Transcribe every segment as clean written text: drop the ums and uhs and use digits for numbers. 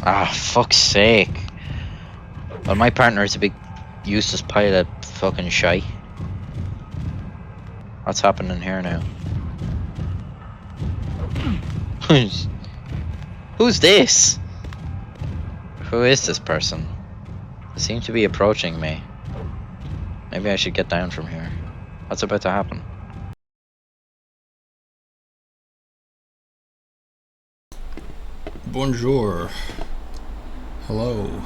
Ah, fuck's sake. Well, my partner is a big useless pile of fucking shite. What's happening here now? Who's this? Who is this person? They seem to be approaching me. Maybe I should get down from here. What's about to happen? Bonjour. Hello.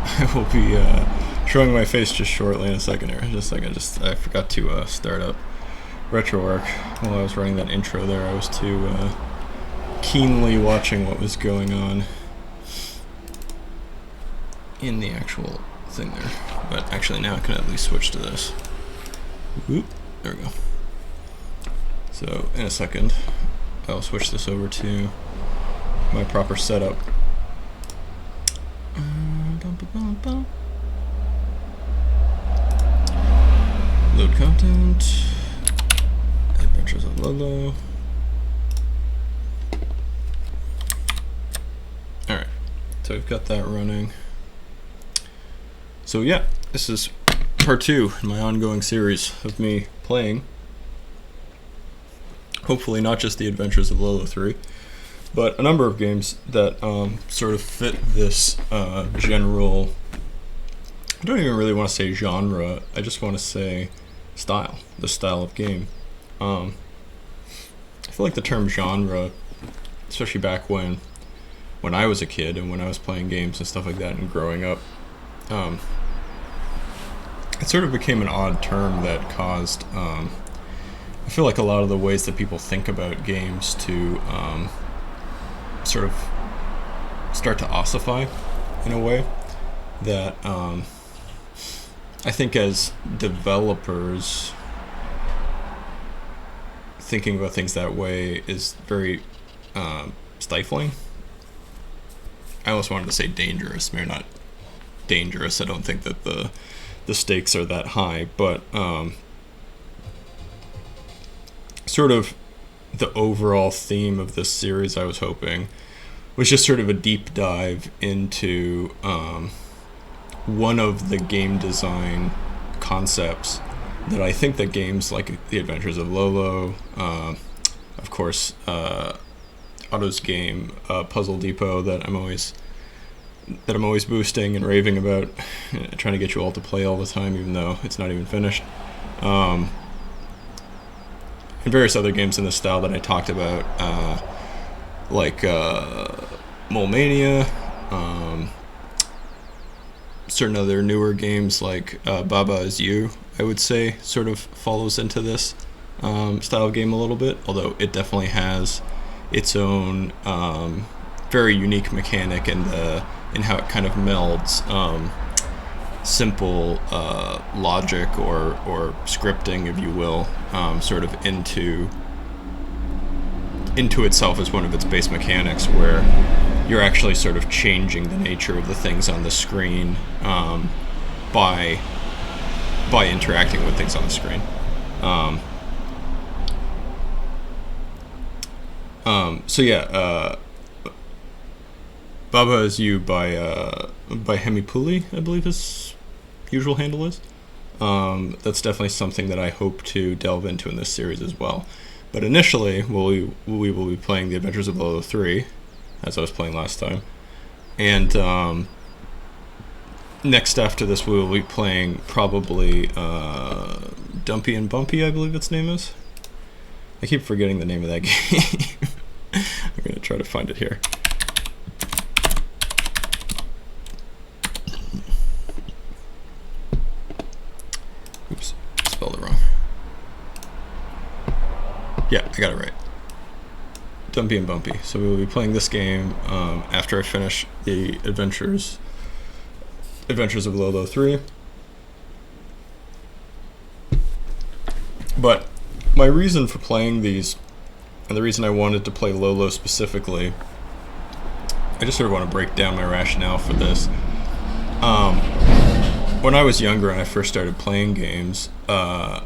I will be showing my face just shortly in a second here. Just a second. I forgot to start up RetroArch while I was running that intro there. I was too keenly watching what was going on in the actual thing there. But actually now I can at least switch to this. Whoop. There we go. So in a second I'll switch this over to my proper setup. Load content. Adventures of Lolo. Alright, so we've got that running. So yeah, this is part 2 in my ongoing series of me playing. Hopefully not just the Adventures of Lolo 3, but a number of games that sort of fit this general, I don't even really want to say genre, I just want to say style, the style of game. I feel like the term genre, especially back when I was a kid and when I was playing games and stuff like that and growing up, it sort of became an odd term that caused, I feel like a lot of the ways that people think about games to sort of start to ossify in a way that I think as developers thinking about things that way is very stifling. I almost wanted to say dangerous, maybe not dangerous. I don't think that the stakes are that high, but sort of the overall theme of this series, I was hoping, was just sort of a deep dive into one of the game design concepts that I think that games like The Adventures of Lolo, of course, Otto's game, Puzzle Depot, that I'm always boosting and raving about, trying to get you all to play all the time, even though it's not even finished. And various other games in this style that I talked about, like Mole Mania, certain other newer games like Baba Is You, I would say, sort of follows into this style of game a little bit, although it definitely has its own very unique mechanic in how it kind of melds simple logic or scripting, if you will, sort of into itself as one of its base mechanics, where you're actually sort of changing the nature of the things on the screen by interacting with things on the screen. So yeah, Baba Is You by Hemi Puli, I believe his usual handle is. That's definitely something that I hope to delve into in this series as well. But initially, we will be playing The Adventures of Lolo 3, as I was playing last time. And next after this, we will be playing probably Dumpy and Bumpy, I believe its name is. I keep forgetting the name of that game. I'm going to try to find it here. Oops, spelled it wrong. Yeah, I got it right. Dumpy and Bumpy. So we will be playing this game after I finish the Adventures of Lolo 3. But my reason for playing these, and the reason I wanted to play Lolo specifically, I just sort of want to break down my rationale for this. When I was younger and I first started playing games, I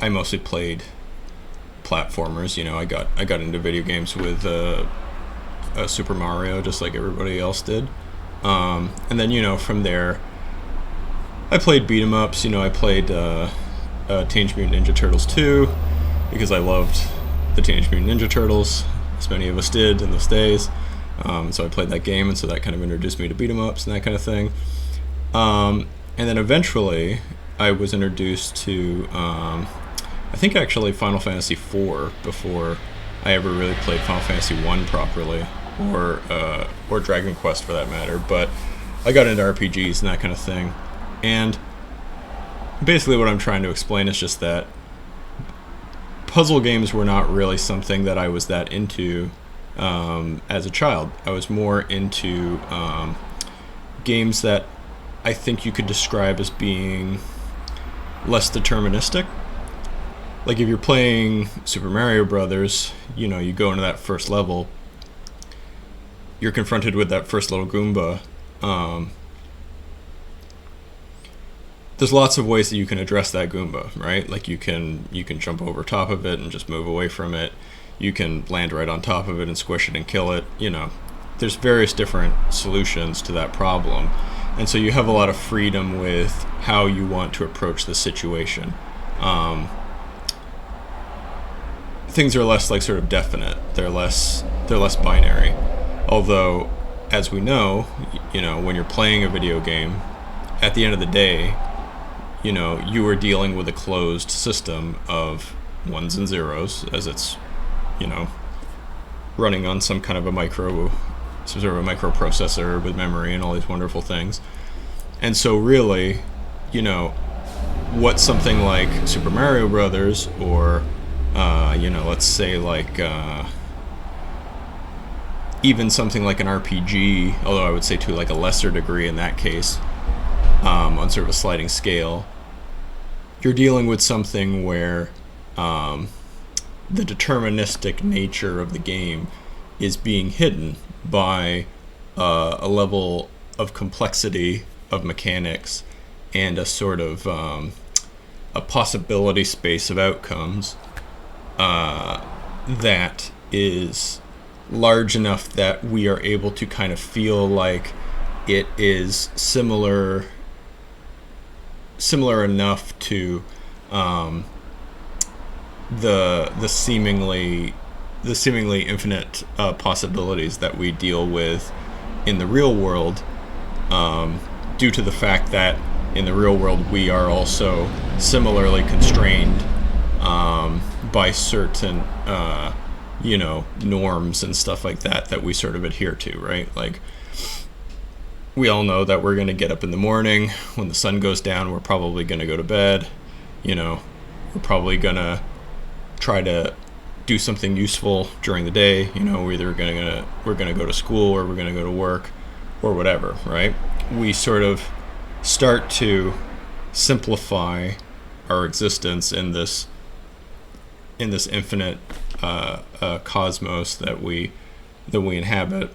mostly played platformers. I got into video games with Super Mario, just like everybody else did. And then from there, I played beat 'em ups. I played Teenage Mutant Ninja Turtles 2 because I loved the Teenage Mutant Ninja Turtles, as many of us did in those days. So I played that game, and so that kind of introduced me to beat 'em ups and that kind of thing. And then eventually, I was introduced to, I think actually Final Fantasy IV before I ever really played Final Fantasy I properly, or Dragon Quest for that matter. But I got into RPGs and that kind of thing. And basically what I'm trying to explain is just that puzzle games were not really something that I was that into as a child. I was more into games that I think you could describe as being less deterministic. Like if you're playing Super Mario Brothers, you go into that first level, you're confronted with that first little Goomba. There's lots of ways that you can address that Goomba, right? Like you can jump over top of it and just move away from it. You can land right on top of it and squish it and kill it. There's various different solutions to that problem. And so you have a lot of freedom with how you want to approach the situation. Things are less like sort of definite. They're less binary. Although, as we know, when you're playing a video game, at the end of the day, you are dealing with a closed system of ones and zeros, as it's, running on some sort of a microprocessor with memory and all these wonderful things. And so really, what something like Super Mario Brothers or, let's say like, even something like an RPG, although I would say to like a lesser degree in that case, on sort of a sliding scale, you're dealing with something where the deterministic nature of the game is being hidden by a level of complexity of mechanics and a sort of a possibility space of outcomes that is large enough that we are able to kind of feel like it is similar enough to the seemingly infinite possibilities that we deal with in the real world, due to the fact that in the real world we are also similarly constrained by certain norms and stuff like that we sort of adhere to, right? Like we all know that we're going to get up in the morning. When the sun goes down, we're probably going to go to bed. We're probably going to try to do something useful during the day. We're either going to go to school or we're going to go to work or whatever, right? We sort of start to simplify our existence in this infinite cosmos that we inhabit.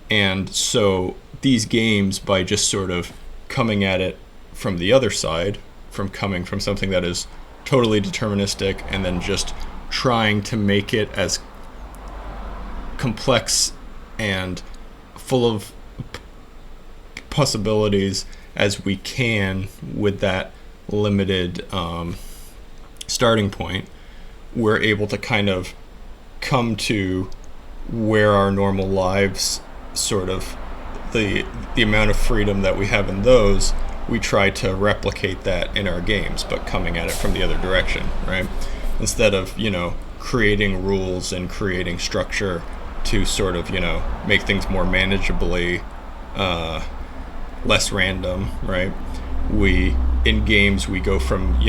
And so these games, by just sort of coming at it from the other side, from coming from something that is totally deterministic and then just trying to make it as complex and full of possibilities as we can with that limited starting point, we're able to kind of come to where our normal lives sort of the amount of freedom that we have in those, we try to replicate that in our games, but coming at it from the other direction, right? Instead of, creating rules and creating structure to sort of, make things more manageably less random, right? In games, we go from,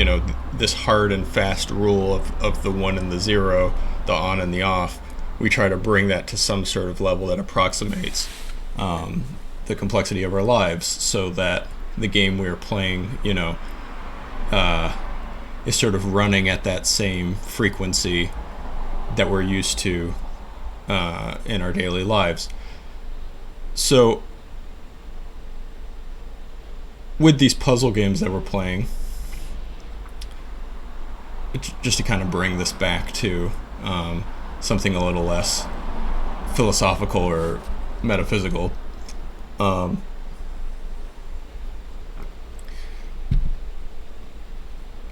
this hard and fast rule of the 1 and the 0, the on and the off. We try to bring that to some sort of level that approximates the complexity of our lives, so that the game we're playing, is sort of running at that same frequency that we're used to in our daily lives. So with these puzzle games that we're playing, just to kind of bring this back to something a little less philosophical or metaphysical. Um,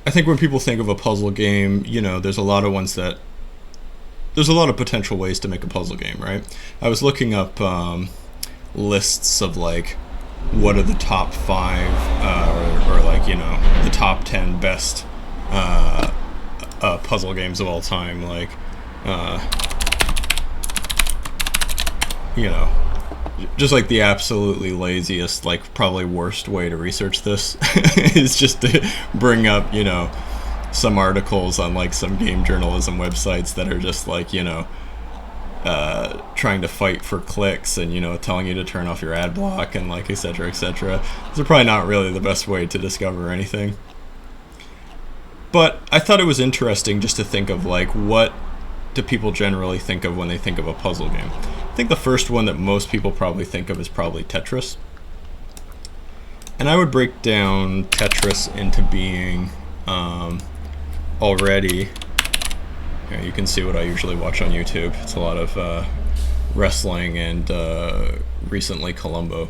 I think when people think of a puzzle game, there's a lot of ones that there's a lot of potential ways to make a puzzle game, right? I was looking up lists of like what are the top 5 or like the top 10 best puzzle games of all time, like you know just like the absolutely laziest, like probably worst way to research this is just to bring up some articles on like some game journalism websites that are just like trying to fight for clicks and telling you to turn off your ad block and like etc etc. Those are probably not really the best way to discover anything, but I thought it was interesting just to think of like what do people generally think of when they think of a puzzle game. I think the first one that most people probably think of is probably Tetris, and I would break down Tetris into being already. You can see what I usually watch on YouTube. It's a lot of wrestling and recently Columbo.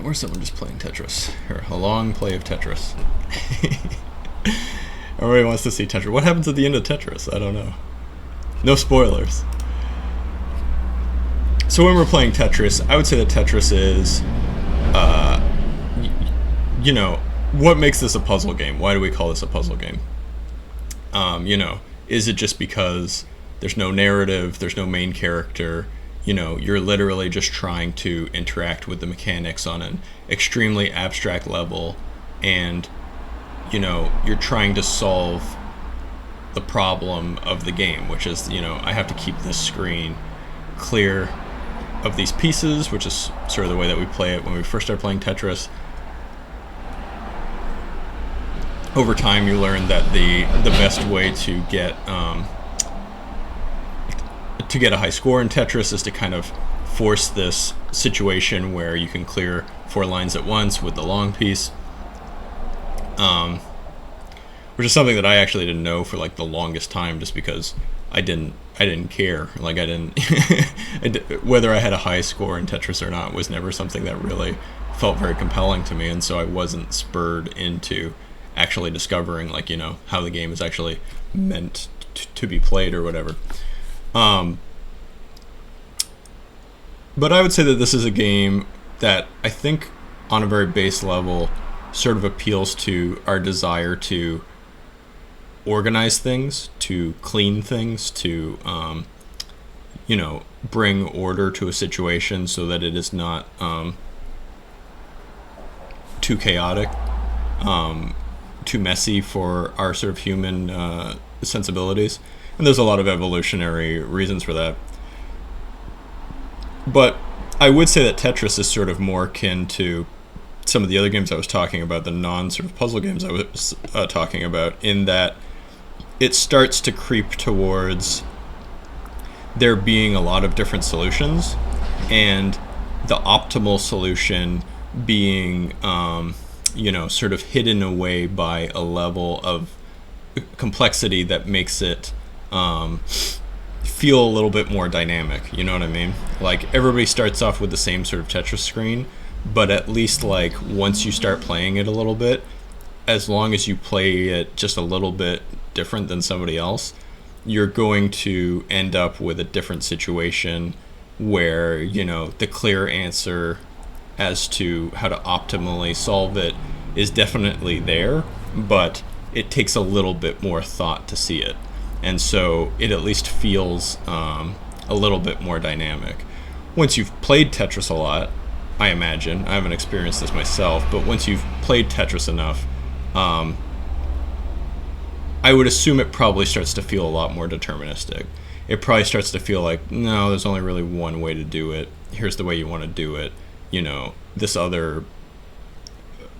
Where's someone just playing Tetris? Here, a long play of Tetris. Everybody wants to see Tetris. What happens at the end of Tetris? I don't know. No spoilers. So when we're playing Tetris, I would say that Tetris is, what makes this a puzzle game? Why do we call this a puzzle game? Is it just because there's no narrative, there's no main character, you're literally just trying to interact with the mechanics on an extremely abstract level, and, you're trying to solve the problem of the game, which is, I have to keep this screen clear of these pieces, which is sort of the way that we play it when we first start playing Tetris. Over time, you learn that the best way to get a high score in Tetris is to kind of force this situation where you can clear 4 lines at once with the long piece, which is something that I actually didn't know for like the longest time, just because I didn't care. Like I didn't whether I had a high score in Tetris or not was never something that really felt very compelling to me, and so I wasn't spurred into actually discovering like how the game is actually meant to be played or whatever. But I would say that this is a game that I think on a very base level sort of appeals to our desire to organize things, to clean things, to bring order to a situation so that it is not too chaotic, too messy for our sort of human sensibilities. And there's a lot of evolutionary reasons for that. But I would say that Tetris is sort of more akin to some of the other games I was talking about, the non-sort of puzzle games I was talking about, in that it starts to creep towards there being a lot of different solutions, and the optimal solution being, sort of hidden away by a level of complexity that makes it feel a little bit more dynamic. You know what I mean? Like everybody starts off with the same sort of Tetris screen, but at least like once you start playing it a little bit, as long as you play it just a little bit different than somebody else, you're going to end up with a different situation where the clear answer as to how to optimally solve it is definitely there, but it takes a little bit more thought to see it. And so it at least feels a little bit more dynamic. Once you've played Tetris a lot, I imagine, I haven't experienced this myself, but once you've played Tetris enough, I would assume it probably starts to feel a lot more deterministic. It probably starts to feel like, no, there's only really one way to do it. Here's the way you want to do it. This other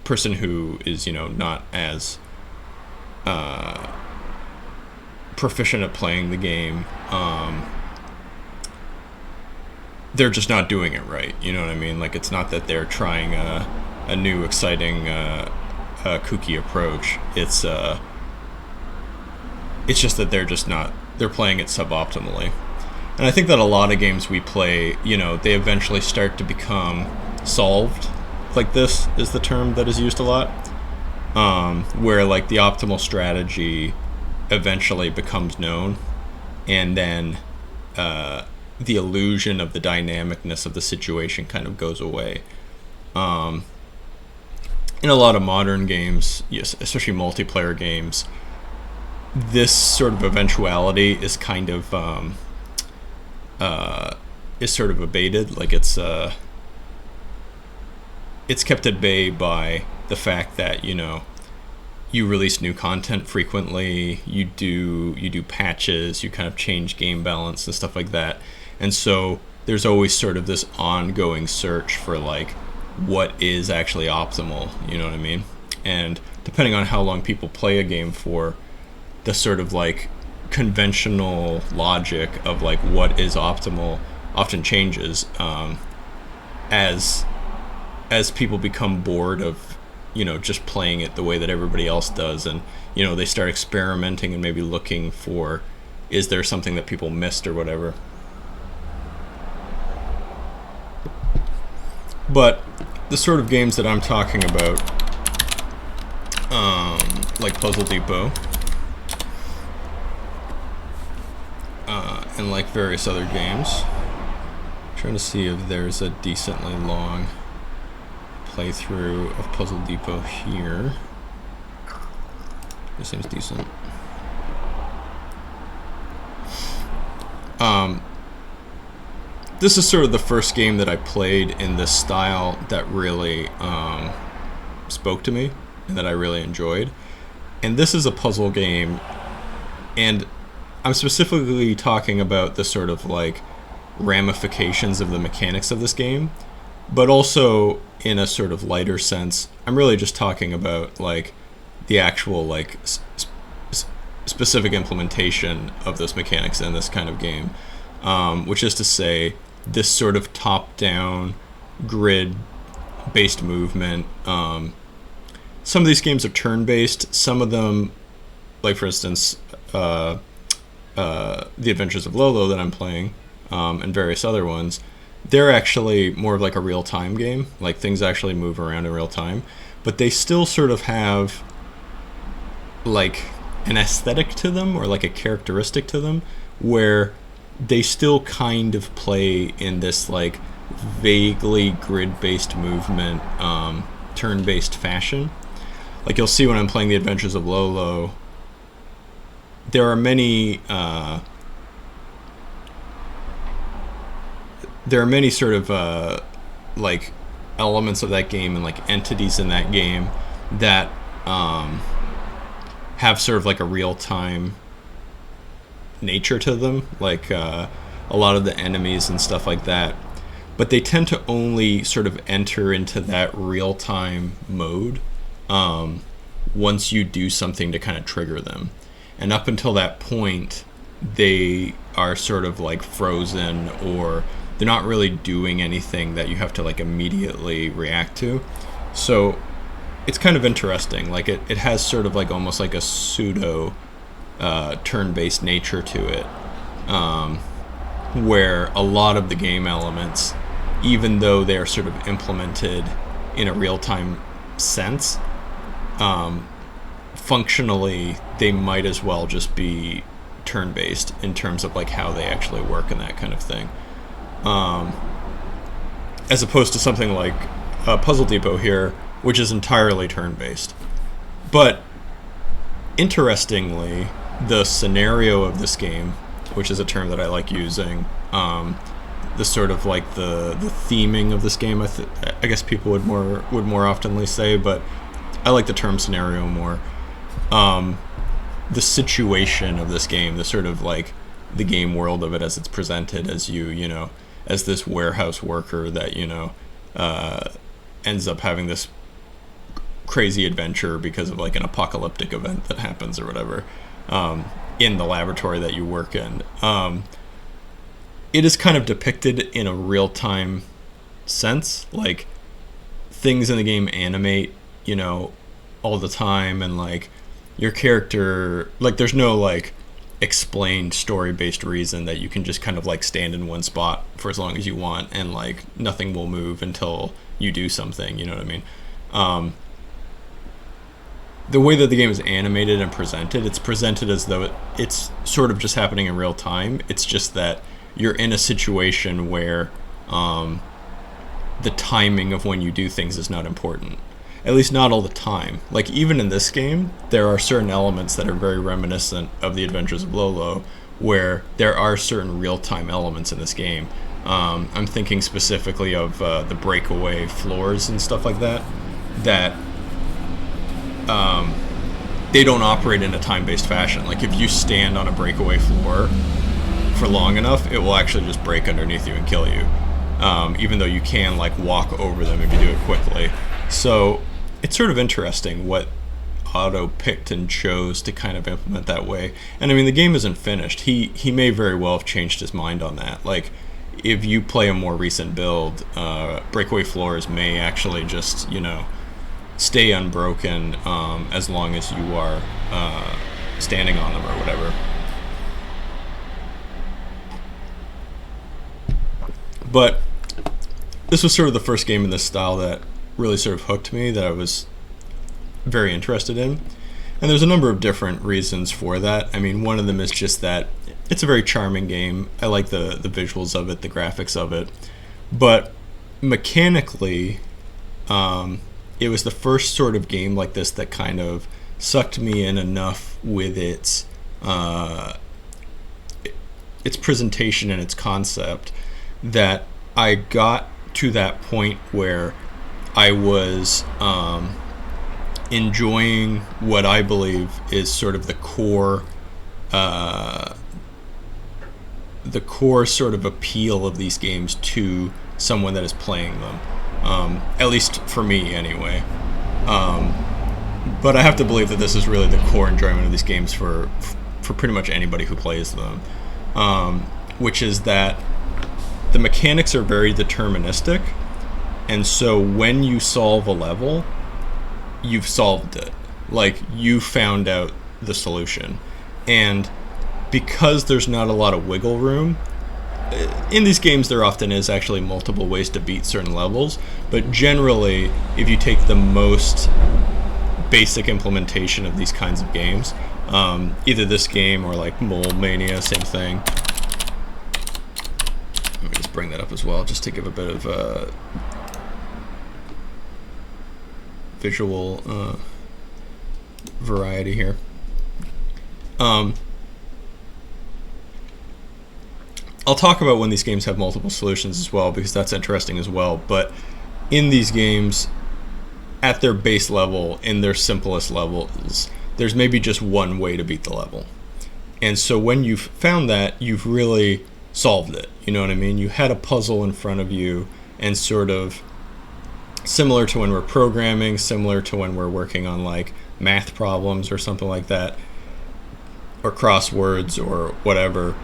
person who is, not as proficient at playing the game, they're just not doing it right. You know what I mean? Like, it's not that they're trying a new exciting kooky approach. It's just that they're playing it suboptimally. And I think that a lot of games we play, they eventually start to become solved. Like, this is the term that is used a lot, where like the optimal strategy eventually becomes known, and then the illusion of the dynamicness of the situation kind of goes away. In a lot of modern games, yes, especially multiplayer games, this sort of eventuality is kind of is sort of abated. Like, it's kept at bay by the fact that you release new content frequently, you do patches, you kind of change game balance and stuff like that, and so there's always sort of this ongoing search for like what is actually optimal. You know what I mean? And depending on how long people play a game for, the sort of like conventional logic of like what is optimal often changes as people become bored of just playing it the way that everybody else does, and they start experimenting and maybe looking for, is there something that people missed or whatever. But the sort of games that I'm talking about, like Puzzle Depot, and like various other games. I'm trying to see if there's a decently long playthrough of Puzzle Depot here. This seems decent. This is sort of the first game that I played in this style that really spoke to me and that I really enjoyed. And this is a puzzle game, and I'm specifically talking about the sort of like ramifications of the mechanics of this game, but also in a sort of lighter sense, I'm really just talking about like the actual like specific implementation of those mechanics in this kind of game, which is to say this sort of top-down grid-based movement. Some of these games are turn-based. Some of them, like for instance, The Adventures of Lolo that I'm playing, and various other ones, they're actually more of like a real-time game. Like, things actually move around in real time, but they still sort of have like an aesthetic to them, or like a characteristic to them, where they still kind of play in this like vaguely grid-based movement, turn-based fashion. Like, you'll see when I'm playing The Adventures of Lolo, there are many sort of like elements of that game and like entities in that game that have sort of like a real-time nature to them, like a lot of the enemies and stuff like that, but they tend to only sort of enter into that real-time mode once you do something to kind of trigger them, and up until that point they are sort of like frozen, or they're not really doing anything that you have to like immediately react to. So it's kind of interesting. Like, it has sort of like almost like a pseudo turn-based nature to it, where a lot of the game elements, even though they are sort of implemented in a real-time sense, functionally they might as well just be turn-based in terms of like how they actually work and that kind of thing, as opposed to something like Puzzle Depot here, which is entirely turn-based. But interestingly, the scenario of this game, which is a term that I like using, the sort of like the theming of this game, I guess people would more oftenly say, but I like the term scenario more. The situation of this game, the sort of like the game world of it as it's presented, as as this warehouse worker that ends up having this crazy adventure because of like an apocalyptic event that happens or whatever, in the laboratory that you work in. It is kind of depicted in a real-time sense. Like, things in the game animate, all the time, and like your character, like there's no like explained story based reason that you can just kind of like stand in one spot for as long as you want and like nothing will move until you do something, you know what I mean? The way that the game is animated and presented, it's presented as though it's sort of just happening in real time. It's just that you're in a situation where the timing of when you do things is not important. At least not all the time. Like, even in this game, there are certain elements that are very reminiscent of The Adventures of Lolo, where there are certain real-time elements in this game. I'm thinking specifically of the breakaway floors and stuff like that, that they don't operate in a time-based fashion. Like, if you stand on a breakaway floor for long enough, it will actually just break underneath you and kill you. Even though you can like walk over them if you do it quickly. So it's sort of interesting what Otto picked and chose to kind of implement that way. And I mean, the game isn't finished. He may very well have changed his mind on that. Like, if you play a more recent build, breakaway floors may actually just, stay unbroken as long as you are standing on them or whatever. But this was sort of the first game in this style that really sort of hooked me, that I was very interested in. And there's a number of different reasons for that. I mean, one of them is just that it's a very charming game. I like the visuals of it, the graphics of it. But mechanically, it was the first sort of game like this that kind of sucked me in enough with its presentation and its concept that I got to that point where I was enjoying what I believe is sort of the core sort of appeal of these games to someone that is playing them. At least for me, anyway. But I have to believe that this is really the core enjoyment of these games for pretty much anybody who plays them. Which is that the mechanics are very deterministic, and so when you solve a level, you've solved it. Like, you found out the solution. And because there's not a lot of wiggle room, in these games there often is actually multiple ways to beat certain levels, but generally, if you take the most basic implementation of these kinds of games, either this game or like Mole Mania, same thing. Let me just bring that up as well, just to give a bit of visual variety here. I'll talk about when these games have multiple solutions as well, because that's interesting as well. But in these games, at their base level, in their simplest levels, there's maybe just one way to beat the level. And so when you've found that, you've really solved it. You know what I mean? You had a puzzle in front of you, and sort of similar to when we're programming, similar to when we're working on like math problems or something like that, or crosswords or whatever,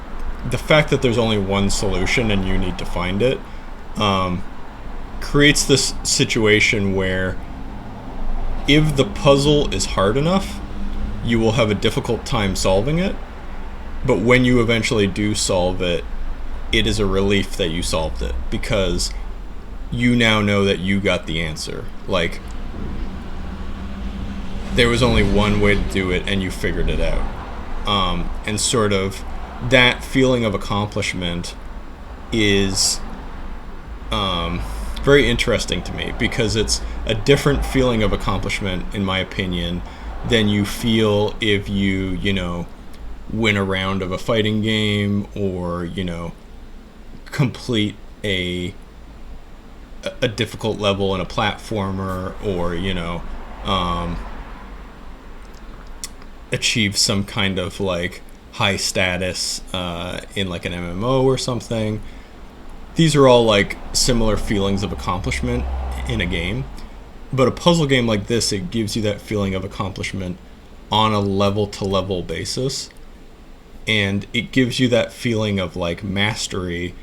the fact that there's only one solution and you need to find it creates this situation where if the puzzle is hard enough, you will have a difficult time solving it, but when you eventually do solve it, it is a relief that you solved it, because you now know that you got the answer. Like, there was only one way to do it and you figured it out. And sort of that feeling of accomplishment is very interesting to me, because it's a different feeling of accomplishment, in my opinion, than you feel if you win a round of a fighting game, or complete a difficult level in a platformer, or achieve some kind of like high status in like an MMO or something. These are all like similar feelings of accomplishment in a game, but a puzzle game like this, it gives you that feeling of accomplishment on a level to level basis, and it gives you that feeling of like mastery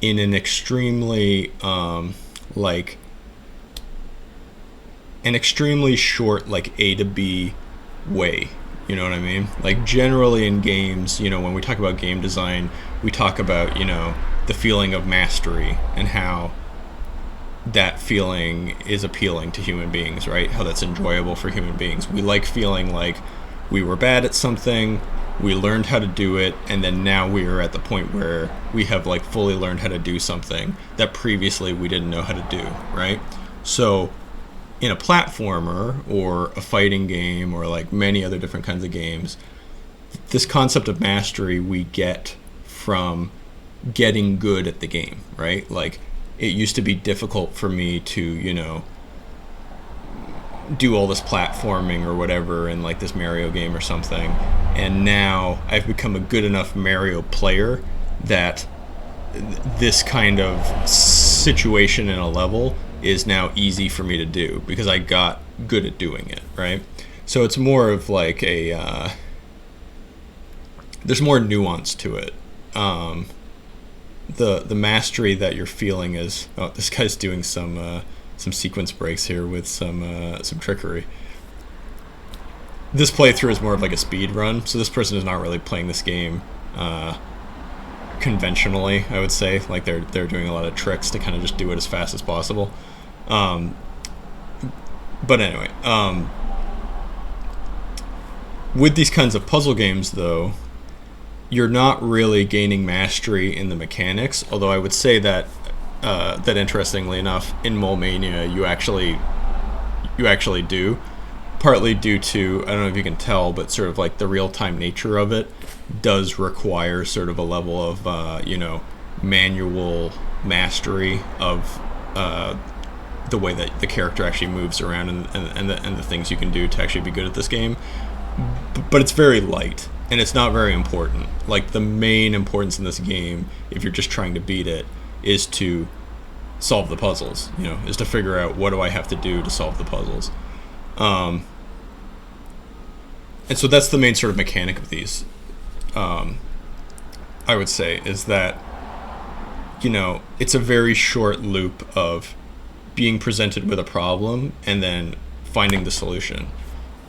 in an extremely like an extremely short, like, A to B way. You know what I mean? Like, generally in games, when we talk about game design, we talk about, the feeling of mastery and how that feeling is appealing to human beings, right? How that's enjoyable for human beings. We like feeling like we were bad at something, we learned how to do it, and then now we are at the point where we have, like, fully learned how to do something that previously we didn't know how to do, right? So in a platformer or a fighting game or, like, many other different kinds of games, this concept of mastery we get from getting good at the game, right? Like, it used to be difficult for me to, do all this platforming or whatever in, like, this Mario game or something. And now I've become a good enough Mario player that this kind of situation in a level is now easy for me to do because I got good at doing it, right? So it's more of like there's more nuance to it. The mastery that you're feeling is, this guy's doing some sequence breaks here with some trickery. This playthrough is more of like a speed run, so this person is not really playing this game conventionally, I would say. Like, they're doing a lot of tricks to kind of just do it as fast as possible. But anyway, with these kinds of puzzle games, though, you're not really gaining mastery in the mechanics. Although I would say that that interestingly enough, in Mole Mania, you actually do. Partly due to, I don't know if you can tell, but sort of like the real-time nature of it does require sort of a level of manual mastery of the way that the character actually moves around and the things you can do to actually be good at this game. But it's very light, and it's not very important. Like, the main importance in this game, if you're just trying to beat it, is to solve the puzzles, is to figure out what do I have to do to solve the puzzles. And so that's the main sort of mechanic of these, I would say, is that, it's a very short loop of being presented with a problem and then finding the solution.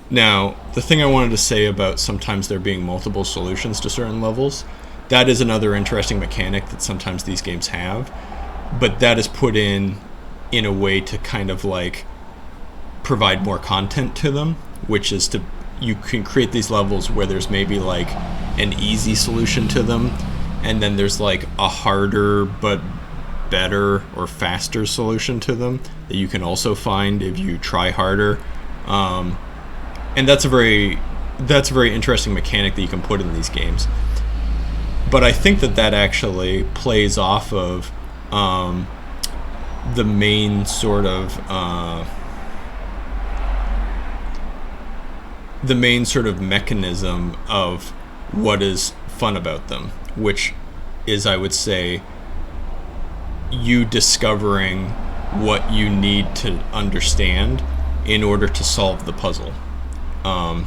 Now, the thing I wanted to say about sometimes there being multiple solutions to certain levels, that is another interesting mechanic that sometimes these games have, but that is put in a way to kind of, like, provide more content to them, which is you can create these levels where there's maybe, like, an easy solution to them, and then there's, like, a harder but better or faster solution to them that you can also find if you try harder. And that's a very interesting mechanic that you can put in these games. But I think that actually plays off of the main sort of mechanism of what is fun about them, which is, I would say, you discovering what you need to understand in order to solve the puzzle. And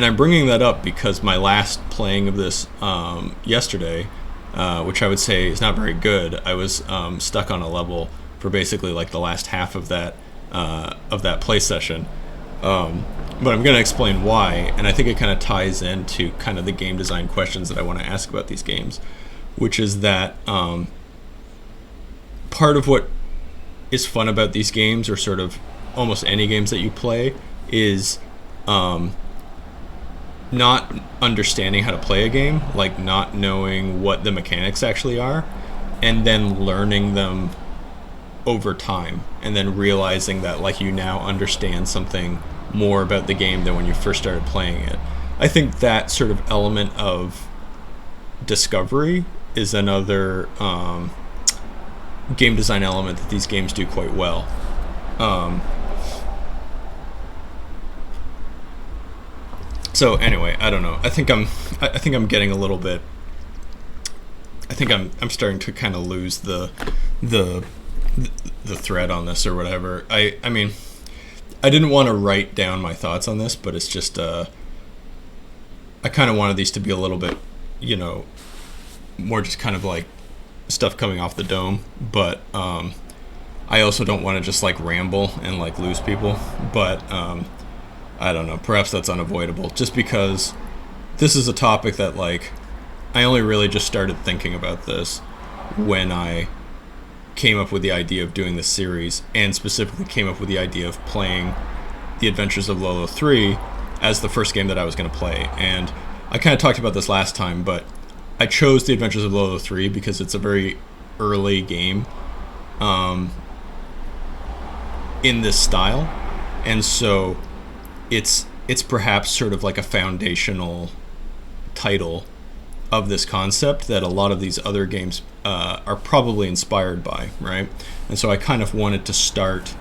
I'm bringing that up because my last playing of this yesterday, which I would say is not very good, I was stuck on a level for basically like the last half of that play session. But I'm going to explain why, and I think it kind of ties into kind of the game design questions that I want to ask about these games, which is that part of what is fun about these games, or sort of almost any games that you play, is not understanding how to play a game, like not knowing what the mechanics actually are, and then learning them over time, and then realizing that, like, you now understand something more about the game than when you first started playing it. I think that sort of element of discovery is another game design element that these games do quite well. So anyway, I don't know. I think I'm getting a little bit. I think I'm starting to kind of lose the thread on this or whatever. I mean, I didn't want to write down my thoughts on this, but it's just I kind of wanted these to be a little bit, more just kind of like stuff coming off the dome. But I also don't want to just like ramble and like lose people, but I don't know. Perhaps that's unavoidable, just because this is a topic that like I only really just started thinking about this when I came up with the idea of doing this series, and specifically came up with the idea of playing The Adventures of Lolo 3 as the first game that I was going to play. And I kind of talked about this last time, but I chose The Adventures of Lolo 3 because it's a very early game in this style, and so it's perhaps sort of like a foundational title of this concept that a lot of these other games are probably inspired by, right? And so I kind of wanted to start,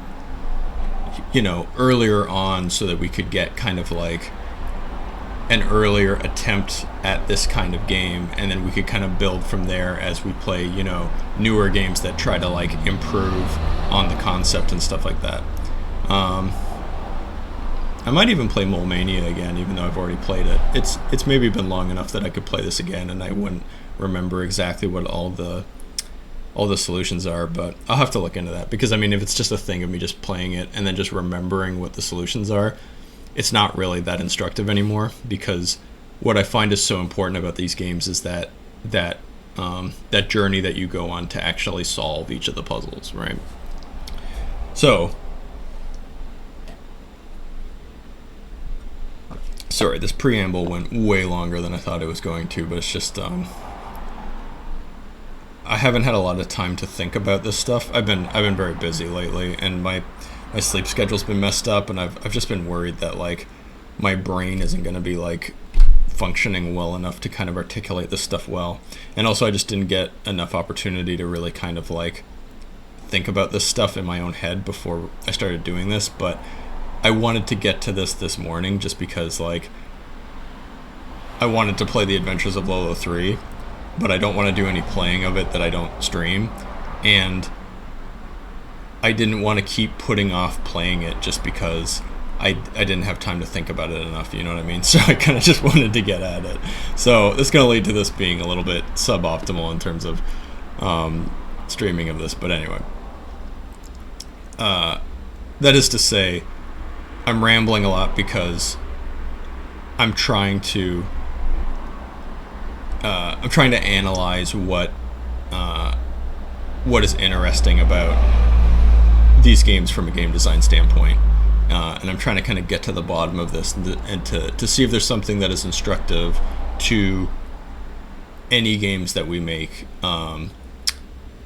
earlier on, so that we could get kind of like an earlier attempt at this kind of game, and then we could kind of build from there as we play, newer games that try to like improve on the concept and stuff like that. I might even play Mole Mania again, even though I've already played it. It's maybe been long enough that I could play this again, and I wouldn't remember exactly what all the solutions are, but I'll have to look into that, because I mean, if it's just a thing of me just playing it and then just remembering what the solutions are, it's not really that instructive anymore, because what I find is so important about these games is that journey that you go on to actually solve each of the puzzles, right? So, sorry, this preamble went way longer than I thought it was going to, but it's just I haven't had a lot of time to think about this stuff. I've been very busy lately, and my sleep schedule's been messed up, and I've just been worried that like my brain isn't going to be like functioning well enough to kind of articulate this stuff well. And also I just didn't get enough opportunity to really kind of like think about this stuff in my own head before I started doing this. But I wanted to get to this morning, just because like I wanted to play The Adventures of Lolo 3, but I don't want to do any playing of it that I don't stream, and I didn't want to keep putting off playing it just because I didn't have time to think about it enough, you know what I mean? So I kind of just wanted to get at it. So this is going to lead to this being a little bit suboptimal in terms of streaming of this, but anyway. That is to say, I'm rambling a lot because I'm trying to analyze what is interesting about these games from a game design standpoint, and I'm trying to kind of get to the bottom of this, and to see if there's something that is instructive to any games that we make,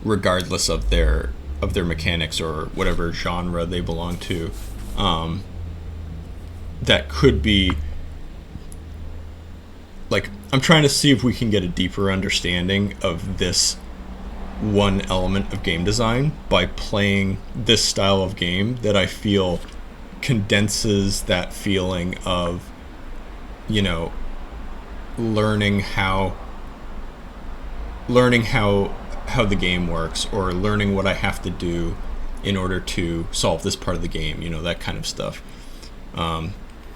regardless of their mechanics or whatever genre they belong to, that could be like, I'm trying to see if we can get a deeper understanding of this one element of game design by playing this style of game that I feel condenses that feeling of, learning how the game works, or learning what I have to do in order to solve this part of the game, that kind of stuff.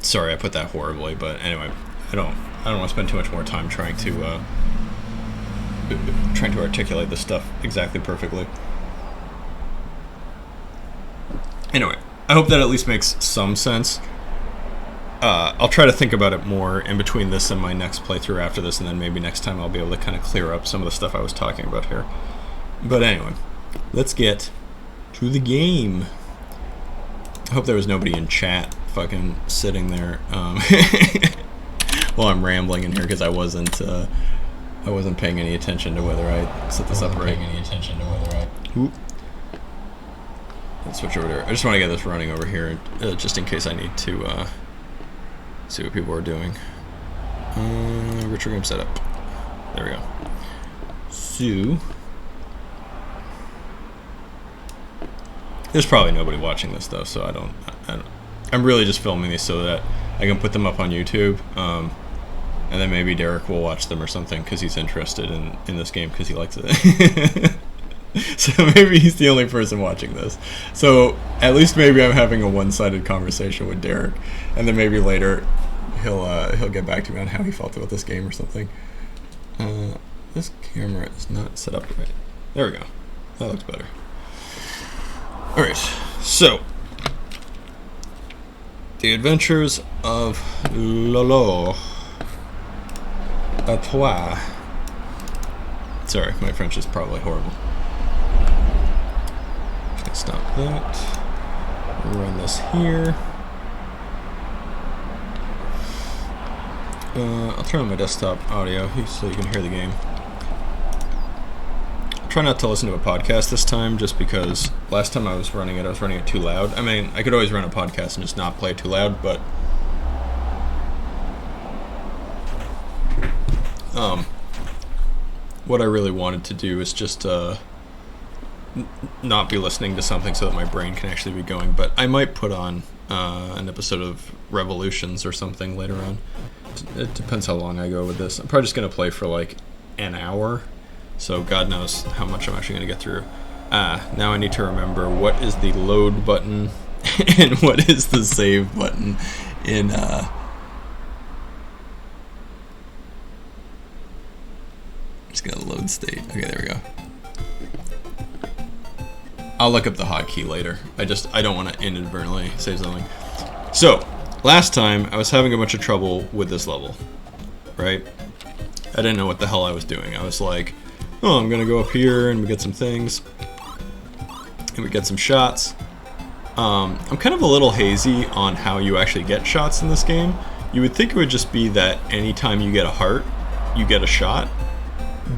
Sorry, I put that horribly, but anyway, I don't want to spend too much more time trying to articulate this stuff exactly perfectly. Anyway, I hope that at least makes some sense. I'll try to think about it more in between this and my next playthrough after this, and then maybe next time I'll be able to kind of clear up some of the stuff I was talking about here. But anyway, let's get to the game. I hope there was nobody in chat fucking sitting there while I'm rambling in here, because I wasn't paying any attention to whether I set this up right. Oop. Let's switch over there. I just want to get this running over here, just in case I need to see what people are doing. Retro game setup. There we go. So there's probably nobody watching this though, so I don't. I'm really just filming these so that I can put them up on YouTube, and then maybe Derek will watch them or something because he's interested in this game because he likes it. So maybe he's the only person watching this. So at least maybe I'm having a one-sided conversation with Derek, and then maybe later he'll get back to me on how he felt about this game or something. This camera is not set up right. There we go. That looks better. Alright, so The Adventures of Lolo. A toi. Sorry, my French is probably horrible. Stop that. Run this here. I'll turn on my desktop audio so you can hear the game. I'll try not to listen to a podcast this time, just because last time I was running it too loud. I mean, I could always run a podcast and just not play it too loud, but what I really wanted to do is just not be listening to something so that my brain can actually be going. But I might put on an episode of Revolutions or something later on. It depends how long I go with this. I'm probably just going to play for like an hour, so God knows how much I'm actually going to get through. Now I need to remember what is the load button and what is the save button in just gonna load state. Okay, there we go. I'll look up the hotkey later. I don't want to inadvertently save something. So, last time I was having a bunch of trouble with this level, right? I didn't know what the hell I was doing. I was like, oh, I'm gonna go up here and we get some things. And we get some shots. I'm kind of a little hazy on how you actually get shots in this game. You would think it would just be that anytime you get a heart, you get a shot.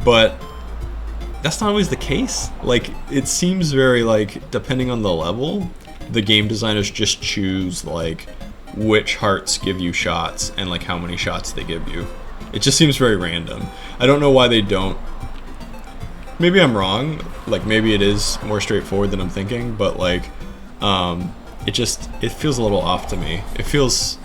But that's not always the case. Like, it seems very, like, depending on the level, the game designers just choose, like, which hearts give you shots and, like, how many shots they give you. It just seems very random. I don't know why they don't. Maybe I'm wrong. Like, maybe it is more straightforward than I'm thinking, but, like, it feels a little off to me. It feels,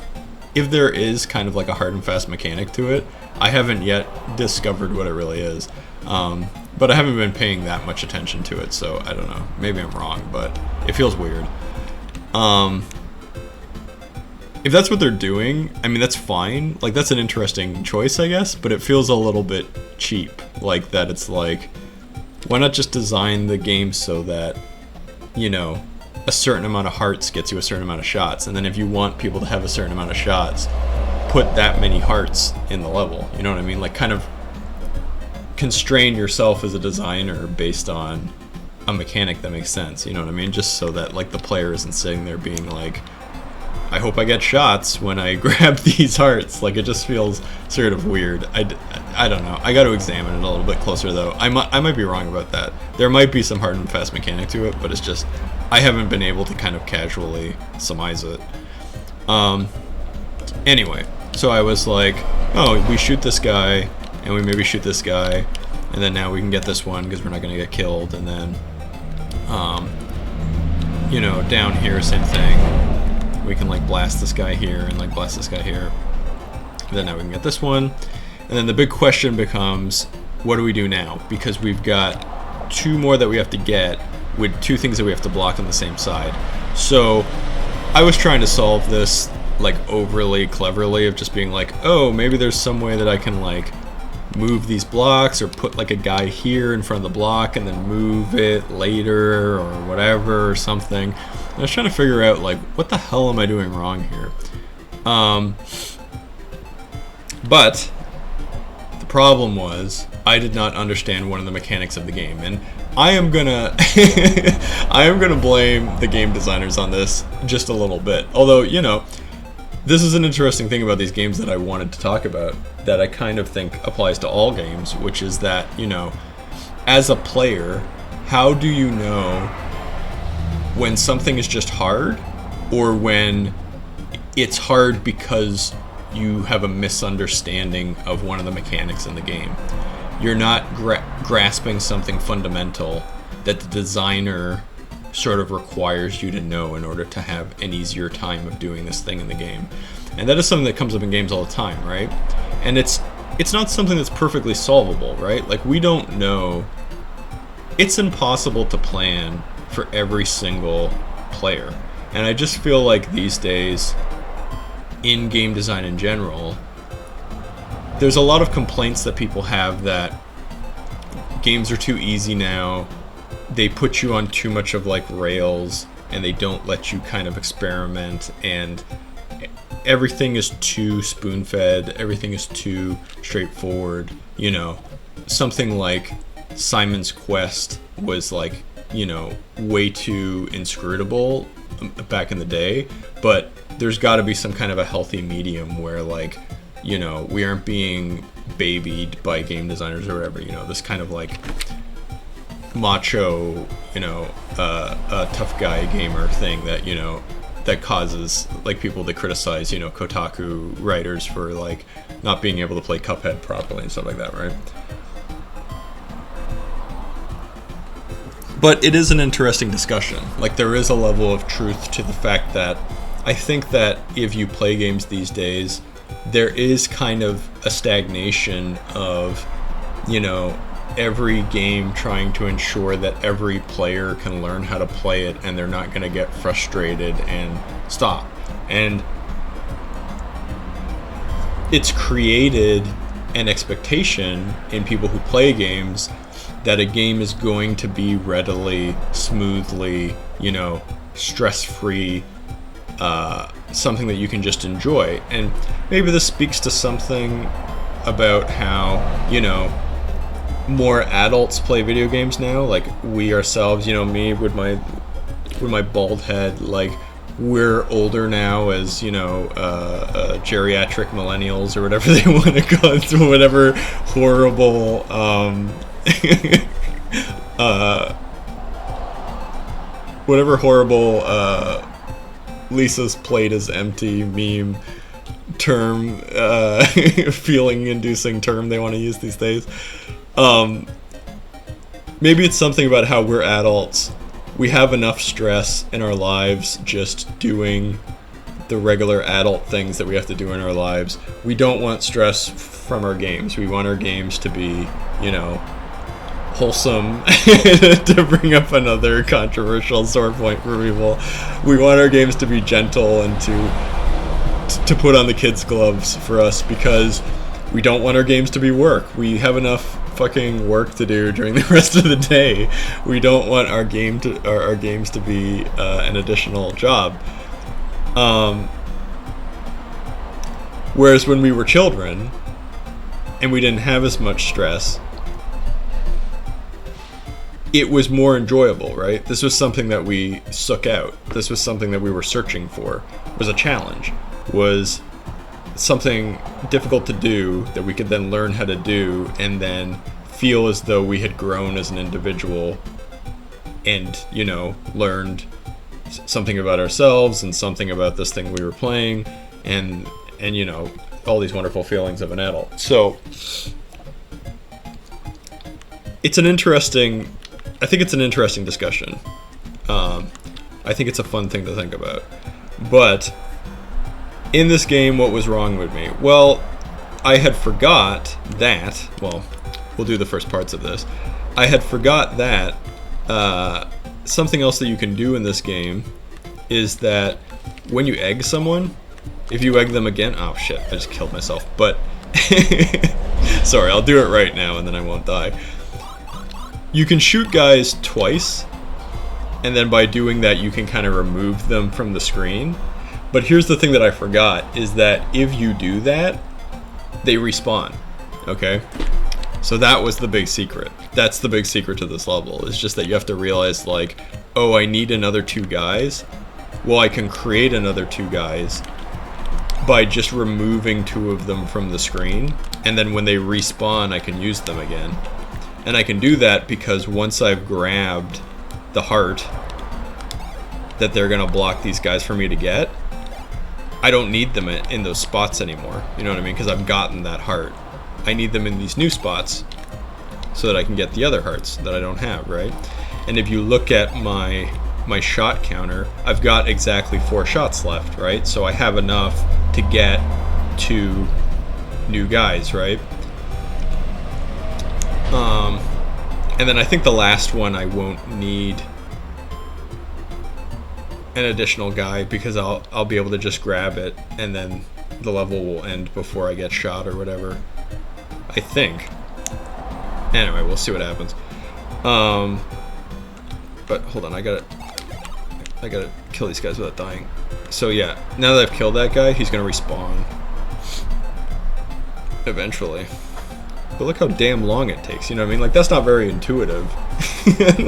if there is kind of like a hard and fast mechanic to it, I haven't yet discovered what it really is. But I haven't been paying that much attention to it, so I don't know. Maybe I'm wrong, but it feels weird. If that's what they're doing, I mean, that's fine. Like, that's an interesting choice, I guess, but it feels a little bit cheap. Like, that it's like, why not just design the game so that, you know, a certain amount of hearts gets you a certain amount of shots, and then if you want people to have a certain amount of shots, put that many hearts in the level. You know what I mean? Like, kind of constrain yourself as a designer based on a mechanic that makes sense. You know what I mean? Just so that, like, the player isn't sitting there being like, I hope I get shots when I grab these hearts. Like, it just feels sort of weird. I don't know. I got to examine it a little bit closer, though. I might be wrong about that. There might be some hard and fast mechanic to it, but it's just, I haven't been able to kind of casually surmise it. Anyway, so I was like, oh, we shoot this guy, and we maybe shoot this guy, and then now we can get this one because we're not going to get killed, and then, you know, down here, same thing. We can, like, blast this guy here and, like, blast this guy here. And then now we can get this one. And then the big question becomes, what do we do now? Because we've got 2 more that we have to get with 2 things that we have to block on the same side. So I was trying to solve this, like, overly cleverly, of just being like, oh, maybe there's some way that I can, like, move these blocks or put, like, a guy here in front of the block and then move it later or whatever or something. I was trying to figure out, like, what the hell am I doing wrong here? But the problem was I did not understand one of the mechanics of the game, and I am gonna blame the game designers on this just a little bit. Although, you know, this is an interesting thing about these games that I wanted to talk about that I kind of think applies to all games, which is that, you know, as a player, how do you know when something is just hard, or when it's hard because you have a misunderstanding of one of the mechanics in the game? You're not grasping something fundamental that the designer sort of requires you to know in order to have an easier time of doing this thing in the game. And that is something that comes up in games all the time, right? And it's not something that's perfectly solvable, right? Like, we don't know. It's impossible to plan for every single player. And I just feel like these days, in game design in general, there's a lot of complaints that people have that games are too easy now, they put you on too much of like rails, and they don't let you kind of experiment, and everything is too spoon-fed, everything is too straightforward. You know, something like Simon's Quest was like, you know, way too inscrutable back in the day, but there's got to be some kind of a healthy medium where, like, you know, we aren't being babied by game designers or whatever, you know, this kind of like macho, you know, tough guy gamer thing that, you know, that causes like people to criticize, you know, Kotaku writers for like not being able to play Cuphead properly and stuff like that, right? But it is an interesting discussion. Like, there is a level of truth to the fact that I think that if you play games these days, there is kind of a stagnation of, you know, every game trying to ensure that every player can learn how to play it and they're not going to get frustrated and stop. And it's created an expectation in people who play games that a game is going to be readily, smoothly, you know, stress-free, something that you can just enjoy. And maybe this speaks to something about how, you know, more adults play video games now. Like, we ourselves, you know, me with my bald head, like, we're older now as, you know, geriatric millennials or whatever they want to call it, whatever horrible whatever horrible Lisa's plate is empty meme term, feeling inducing term they want to use these days. Maybe it's something about how we're adults. We have enough stress in our lives just doing the regular adult things that we have to do in our lives. We don't want stress from our games. We want our games to be, you know, wholesome, to bring up another controversial sore point for people. We want our games to be gentle and to put on the kids' gloves for us, because we don't want our games to be work. We have enough fucking work to do during the rest of the day. We don't want our games to be an additional job. Whereas when we were children and we didn't have as much stress, it was more enjoyable, right? This was something that we sought out. This was something that we were searching for. Was a challenge. Was something difficult to do that we could then learn how to do and then feel as though we had grown as an individual and, you know, learned something about ourselves and something about this thing we were playing, and you know, all these wonderful feelings of an adult. So it's I think it's an interesting discussion. I think it's a fun thing to think about. But in this game, what was wrong with me? Well, I had forgot that, well, we'll do the first parts of this. I had forgot that something else that you can do in this game is that when you egg someone, if you egg them again, oh shit, I just killed myself. But, sorry, I'll do it right now and then I won't die. You can shoot guys twice, and then by doing that you can kind of remove them from the screen. But here's the thing that I forgot, is that if you do that, they respawn, okay? So that was the big secret. That's the big secret to this level, is just that you have to realize, like, oh, I need another 2 guys. Well, I can create another 2 guys by just removing 2 of them from the screen, and then when they respawn, I can use them again. And I can do that because once I've grabbed the heart that they're gonna block these guys for me to get, I don't need them in those spots anymore. You know what I mean? Because I've gotten that heart. I need them in these new spots so that I can get the other hearts that I don't have, right? And if you look at my shot counter, I've got exactly 4 shots left, right? So I have enough to get 2 new guys, right? And then I think the last one I won't need an additional guy because I'll be able to just grab it and then the level will end before I get shot or whatever. I think. Anyway, we'll see what happens. But hold on, I gotta kill these guys without dying. So yeah, now that I've killed that guy, he's gonna respawn eventually. But look how damn long it takes, you know what I mean? Like, that's not very intuitive.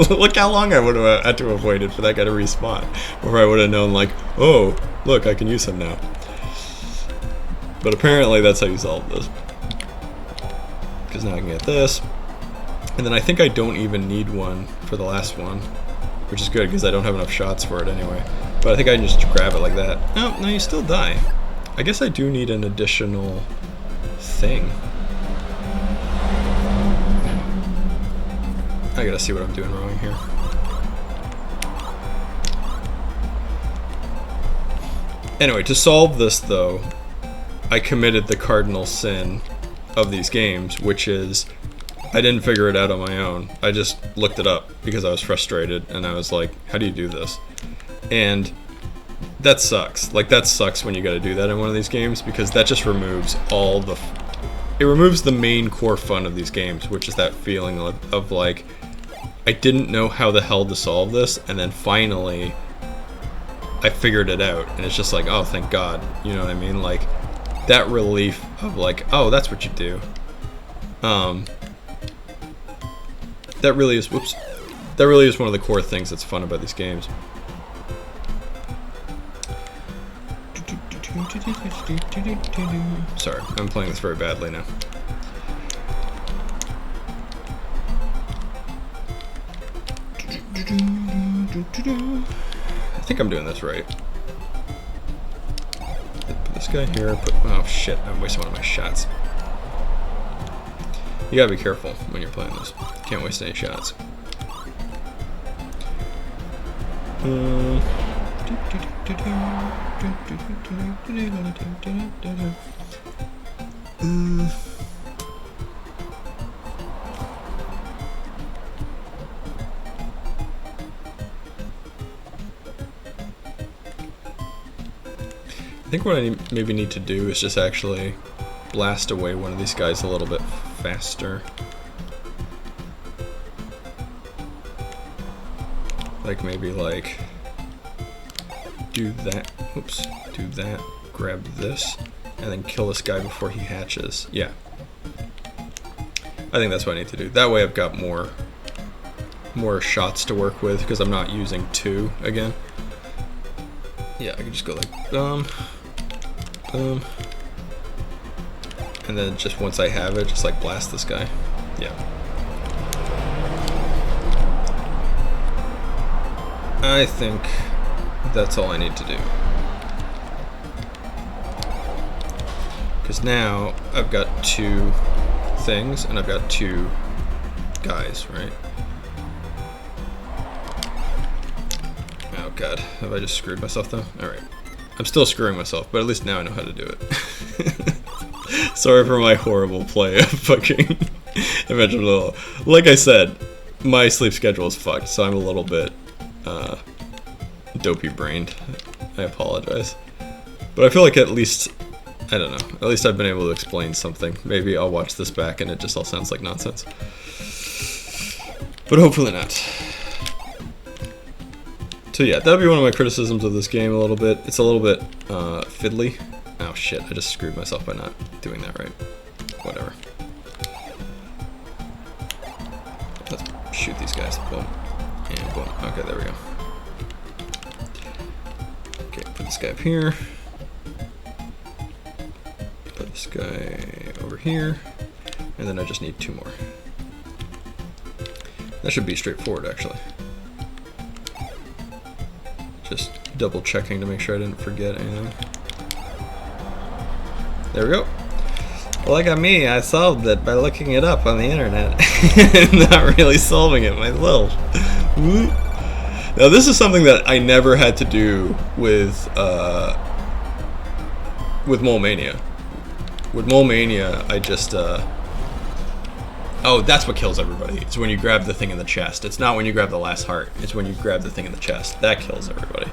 Look how long I would have had to have waited for that guy to respawn before I would have known, like, oh, look, I can use him now. But apparently that's how you solve this. Because now I can get this. And then I think I don't even need one for the last one, which is good because I don't have enough shots for it anyway. But I think I can just grab it like that. Oh, no, you still die. I guess I do need an additional thing. I gotta see what I'm doing wrong here. Anyway, to solve this though, I committed the cardinal sin of these games, which is I didn't figure it out on my own. I just looked it up because I was frustrated and I was like, how do you do this? And that sucks. Like, that sucks when you gotta do that in one of these games, because that just removes all the... It removes the main core fun of these games, which is that feeling of like, I didn't know how the hell to solve this, and then finally I figured it out, and it's just like, oh, thank God, you know what I mean? Like, that relief of like, oh, that's what you do. That really is, whoops, that really is one of the core things that's fun about these games. Sorry, I'm playing this very badly now. I think I'm doing this right. Put this guy here, oh shit, I'm wasting one of my shots. You gotta be careful when you're playing this. Can't waste any shots. I think what I maybe need to do is just actually blast away one of these guys a little bit faster. Like maybe like do that, oops, do that, grab this, and then kill this guy before he hatches. Yeah. I think that's what I need to do. That way I've got more shots to work with because I'm not using two again. Yeah, I can just go like boom. And then just once I have it, just like blast this guy. Yeah. I think that's all I need to do. Because now I've got two things and I've got two guys, right? Oh god, have I just screwed myself though? Alright. I'm still screwing myself, but at least now I know how to do it. Sorry for my horrible play of fucking Adventure Lolo. Like I said, my sleep schedule is fucked, so I'm a little bit dopey brained. I apologize. But I feel like at least, I don't know, at least I've been able to explain something. Maybe I'll watch this back and it just all sounds like nonsense. But hopefully not. So yeah, that'll be one of my criticisms of this game a little bit. It's a little bit fiddly. Oh shit, I just screwed myself by not doing that right. Whatever. Let's shoot these guys. Boom. And boom. Okay, there we go. Okay, put this guy up here. Put this guy over here. And then I just need two more. That should be straightforward, actually. Just double checking to make sure I didn't forget anything. There we go. Look at me, I solved it by looking it up on the internet. Not really solving it myself. Now this is something that I never had to do with Mole Mania. With Mole Mania, I just oh, that's what kills everybody. It's when you grab the thing in the chest. It's not when you grab the last heart. It's when you grab the thing in the chest. That kills everybody.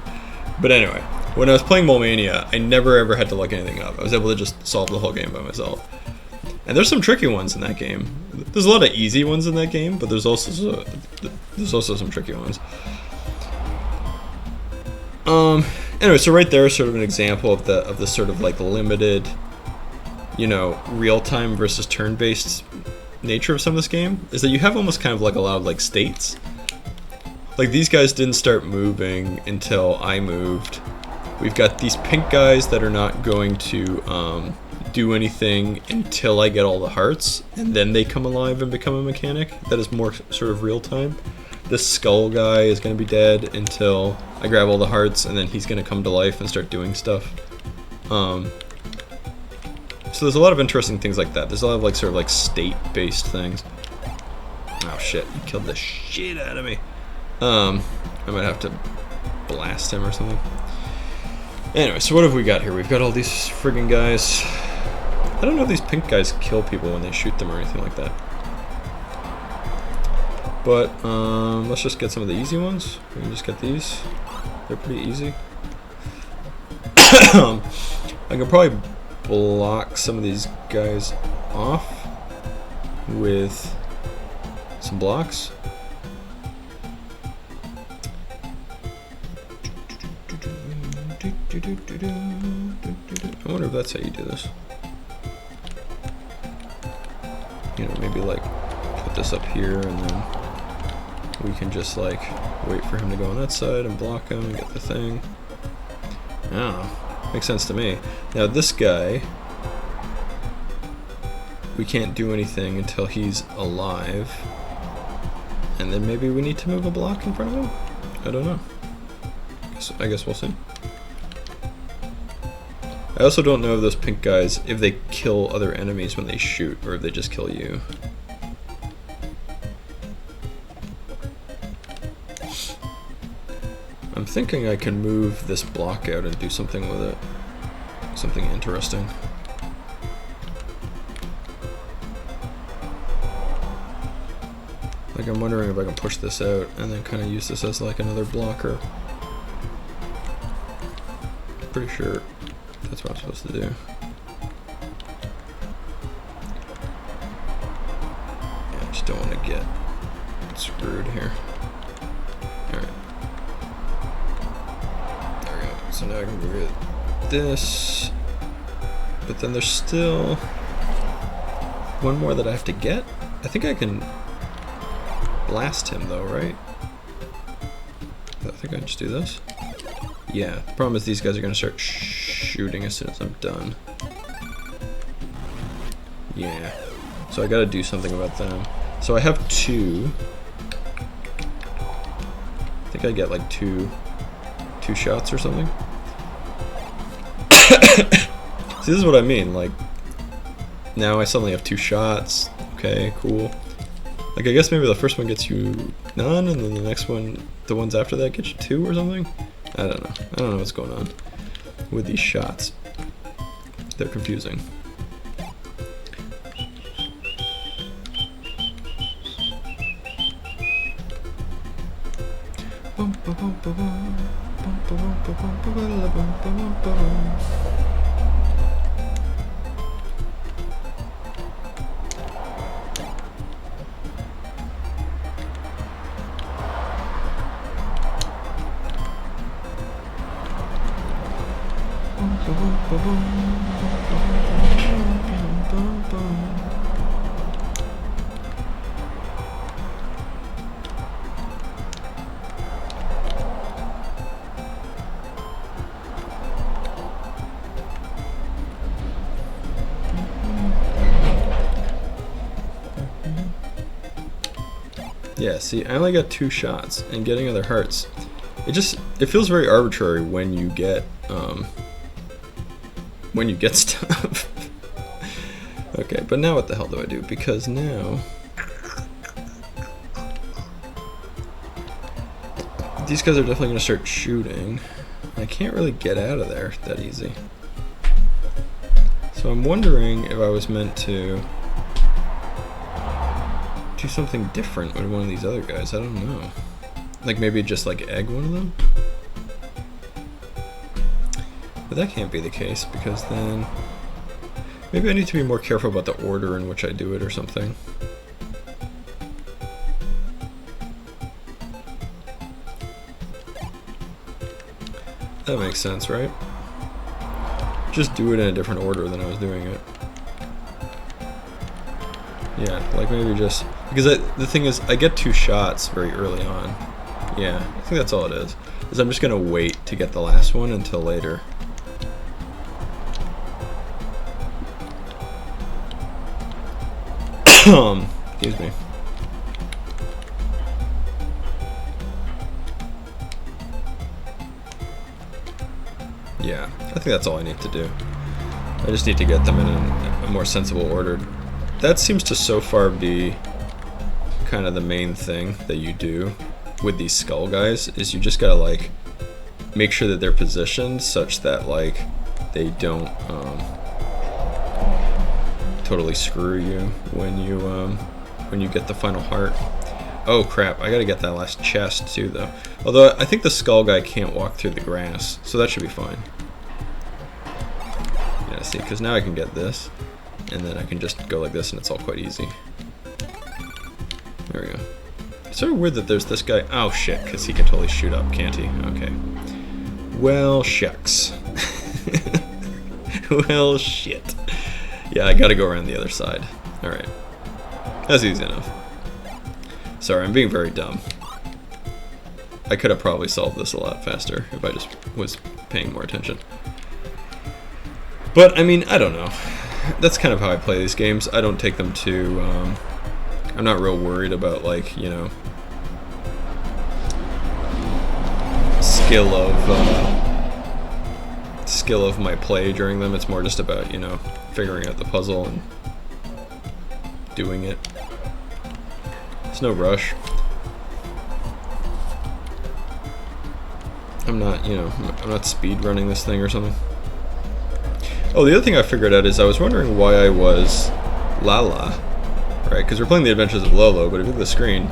But anyway, when I was playing Mole Mania, I never ever had to look anything up. I was able to just solve the whole game by myself. And there's some tricky ones in that game. there's a lot of easy ones in that game, but there's also some tricky ones. Anyway, so right there is sort of an example of the sort of like limited, real time versus turn based nature of some of this game. Is that you have almost kind of like a lot of like states. Like these guys didn't start moving until I moved. We've got these pink guys that are not going to do anything until I get all the hearts, and then they come alive and become a mechanic. That is more sort of real time. This skull guy is going to be dead until I grab all the hearts, and then he's going to come to life and start doing stuff. So there's a lot of interesting things like that. There's a lot of like sort of like state-based things. Oh shit, he killed the shit out of me. I might have to blast him or something. Anyway, so what have we got here? We've got all these friggin' guys. I don't know if these pink guys kill people when they shoot them or anything like that. But let's just get some of the easy ones. We can just get these. They're pretty easy. I can probably block some of these guys off with some blocks. I wonder if that's how you do this. Maybe like put this up here, and then we can just like wait for him to go on that side and block him and get the thing. I don't know. Makes sense to me. Now this guy, we can't do anything until he's alive, and then maybe we need to move a block in front of him? I don't know. I guess we'll see. I also don't know if those pink guys, if they kill other enemies when they shoot, or if they just kill you. I'm thinking I can move this block out and do something with it. Something interesting. Like, I'm wondering if I can push this out and then kind of use this as like another blocker. Pretty sure that's what I'm supposed to do. Yeah, I just don't want to get screwed here. Alright. There we go. So now I can get this. But then there's still one more that I have to get. I think I can blast him though, right? I think I can just do this. Yeah, the problem is these guys are going to start shooting as soon as I'm done. Yeah, so I got to do something about them. So I have two. I think I get like two shots or something. See, this is what I mean. Like, now I suddenly have 2 shots. Okay, cool. Like, I guess maybe the first one gets you none, and then the next one, the ones after that, get you 2 or something. I don't know. I don't know what's going on with these shots. They're confusing. Yeah, see, I only got 2 shots, and getting other hearts, it feels very arbitrary when you get stuff. Okay, but now what the hell do I do? Because now these guys are definitely going to start shooting. I can't really get out of there that easy. So I'm wondering if I was meant to do something different with one of these other guys. I don't know. Like maybe just like egg one of them? But that can't be the case, because then maybe I need to be more careful about the order in which I do it or something. That makes sense, right? Just do it in a different order than I was doing it. Yeah, like maybe just... Because the thing is, I get 2 shots very early on. Yeah, I think that's all it is. Is I'm just going to wait to get the last one until later. Excuse me. Yeah, I think that's all I need to do. I just need to get them in a more sensible order. That seems to so far be kind of the main thing that you do with these skull guys, is you just gotta like make sure that they're positioned such that like they don't totally screw you when you get the final heart. Oh crap, I gotta get that last chest too though. Although I think the skull guy can't walk through the grass, so that should be fine. Yeah, see, because now I can get this, and then I can just go like this and it's all quite easy. There we go. It's sort of weird that there's this guy. Oh shit, because he can totally shoot up, can't he? Okay. Well, shucks. Well, shit. Yeah, I gotta go around the other side. Alright. That's easy enough. Sorry, I'm being very dumb. I could have probably solved this a lot faster if I just was paying more attention. But, I mean, I don't know. That's kind of how I play these games. I don't take them too... I'm not real worried about, like, you know... skill of my play during them. It's more just about, you know, figuring out the puzzle and doing it. There's no rush. I'm not, you know, I'm not speed running this thing or something. Oh, the other thing I figured out is I was wondering why I was Lala, right? Because we're playing the Adventures of Lolo, but if you look at the screen,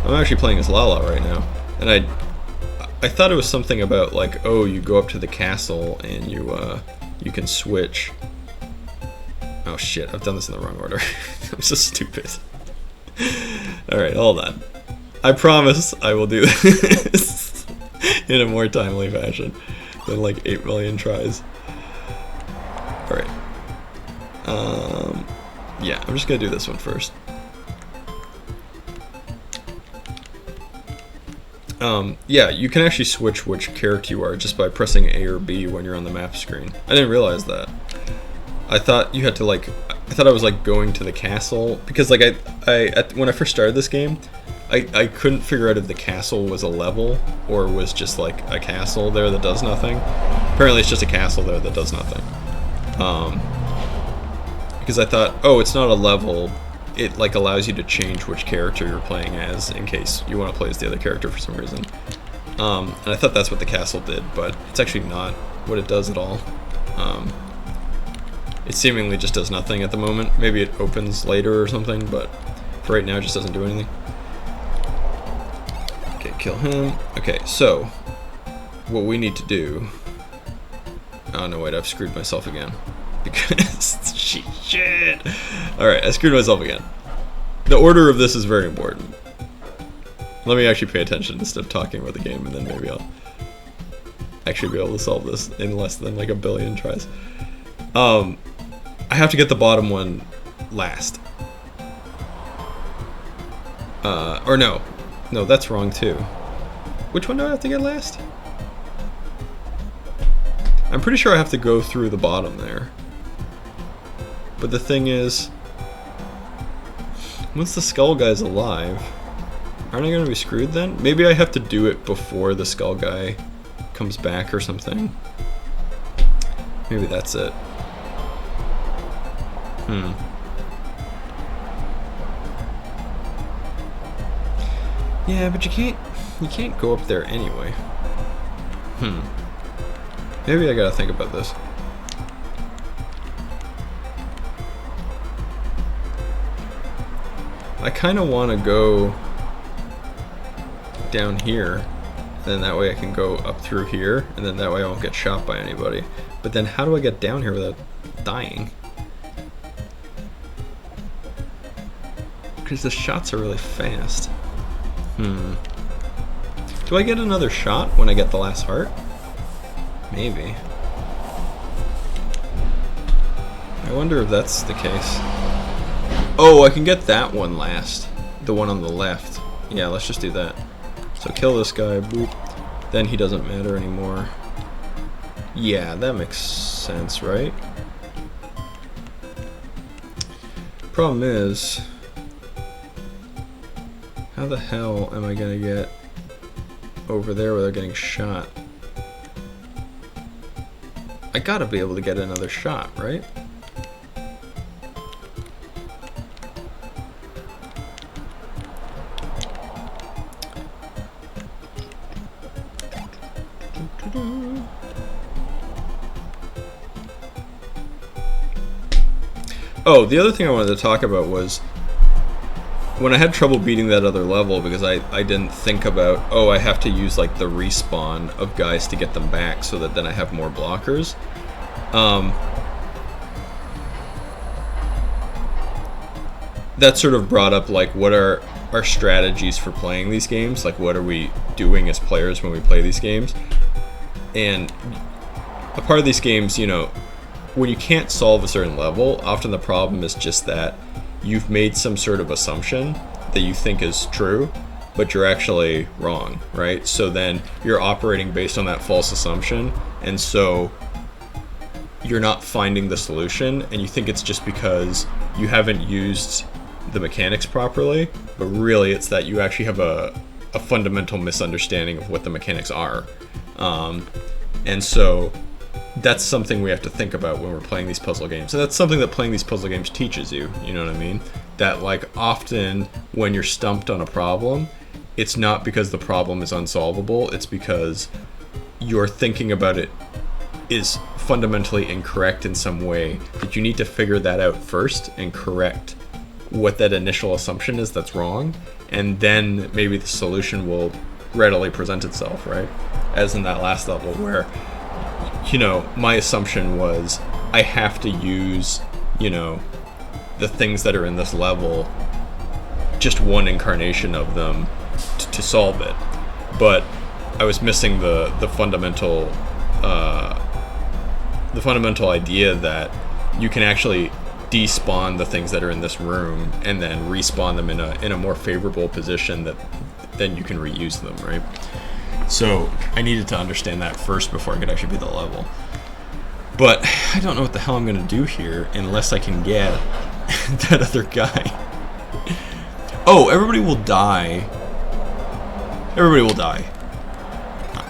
I'm actually playing as Lala right now. And I thought it was something about like, oh, you go up to the castle and you can switch. Oh shit, I've done this in the wrong order. I'm so stupid. Alright, hold on. I promise I will do this in a more timely fashion than like 8 million tries. Alright. Yeah, I'm just gonna do this one first. Yeah, you can actually switch which character you are just by pressing A or B when you're on the map screen. I didn't realize that. I thought you had to like, I thought I was like going to the castle, because like when I first started this game, I couldn't figure out if the castle was a level or was just like a castle there that does nothing. Apparently it's just a castle there that does nothing. Because I thought, oh, it's not a level. It like allows you to change which character you're playing as in case you want to play as the other character for some reason. And I thought that's what the castle did, but it's actually not what it does at all. It seemingly just does nothing at the moment. Maybe it opens later or something, but for right now it just doesn't do anything. Okay, kill him. Okay, so what we need to do... Oh no, wait, I've screwed myself again. Because... shit! Alright, I screwed myself again. The order of this is very important. Let me actually pay attention instead of talking about the game, and then maybe I'll actually be able to solve this in less than like a billion tries. I have to get the bottom one last. Or no. No, that's wrong too. Which one do I have to get last? I'm pretty sure I have to go through the bottom there. But the thing is, once the skull guy's alive, aren't I going to be screwed then? Maybe I have to do it before the skull guy comes back or something. Maybe that's it. Yeah, but you can't go up there anyway. Maybe I gotta think about this. I kinda wanna go down here, and then that way I can go up through here, and then that way I won't get shot by anybody. But then how do I get down here without dying? Because the shots are really fast. Do I get another shot when I get the last heart? Maybe. I wonder if that's the case. Oh, I can get that one last. The one on the left. Yeah, let's just do that. So kill this guy, boop. Then he doesn't matter anymore. Yeah, that makes sense, right? Problem is, how the hell am I gonna get over there without getting shot? I gotta be able to get another shot, right? Oh, the other thing I wanted to talk about was when I had trouble beating that other level because I didn't think about, oh, I have to use like the respawn of guys to get them back so that then I have more blockers. That sort of brought up like what are our strategies for playing these games? Like what are we doing as players when we play these games? And a part of these games, you know, when you can't solve a certain level, often the problem is just that you've made some sort of assumption that you think is true, but you're actually wrong, right? So then you're operating based on that false assumption, and so you're not finding the solution, and you think it's just because you haven't used the mechanics properly, but really it's that you actually have a fundamental misunderstanding of what the mechanics are. And so that's something we have to think about when we're playing these puzzle games. And that's something that playing these puzzle games teaches you, you know what I mean? That like often when you're stumped on a problem, it's not because the problem is unsolvable, it's because your thinking about it is fundamentally incorrect in some way, that you need to figure that out first and correct what that initial assumption is that's wrong, and then maybe the solution will readily present itself, right? As in that last level where, you know, my assumption was I have to use, you know, the things that are in this level, just one incarnation of them to solve it. But I was missing the fundamental idea that you can actually despawn the things that are in this room and then respawn them in a more favorable position that then you can reuse them, right? So I needed to understand that first before I could actually beat the level. But I don't know what the hell I'm going to do here unless I can get that other guy. Oh, everybody will die. Everybody will die.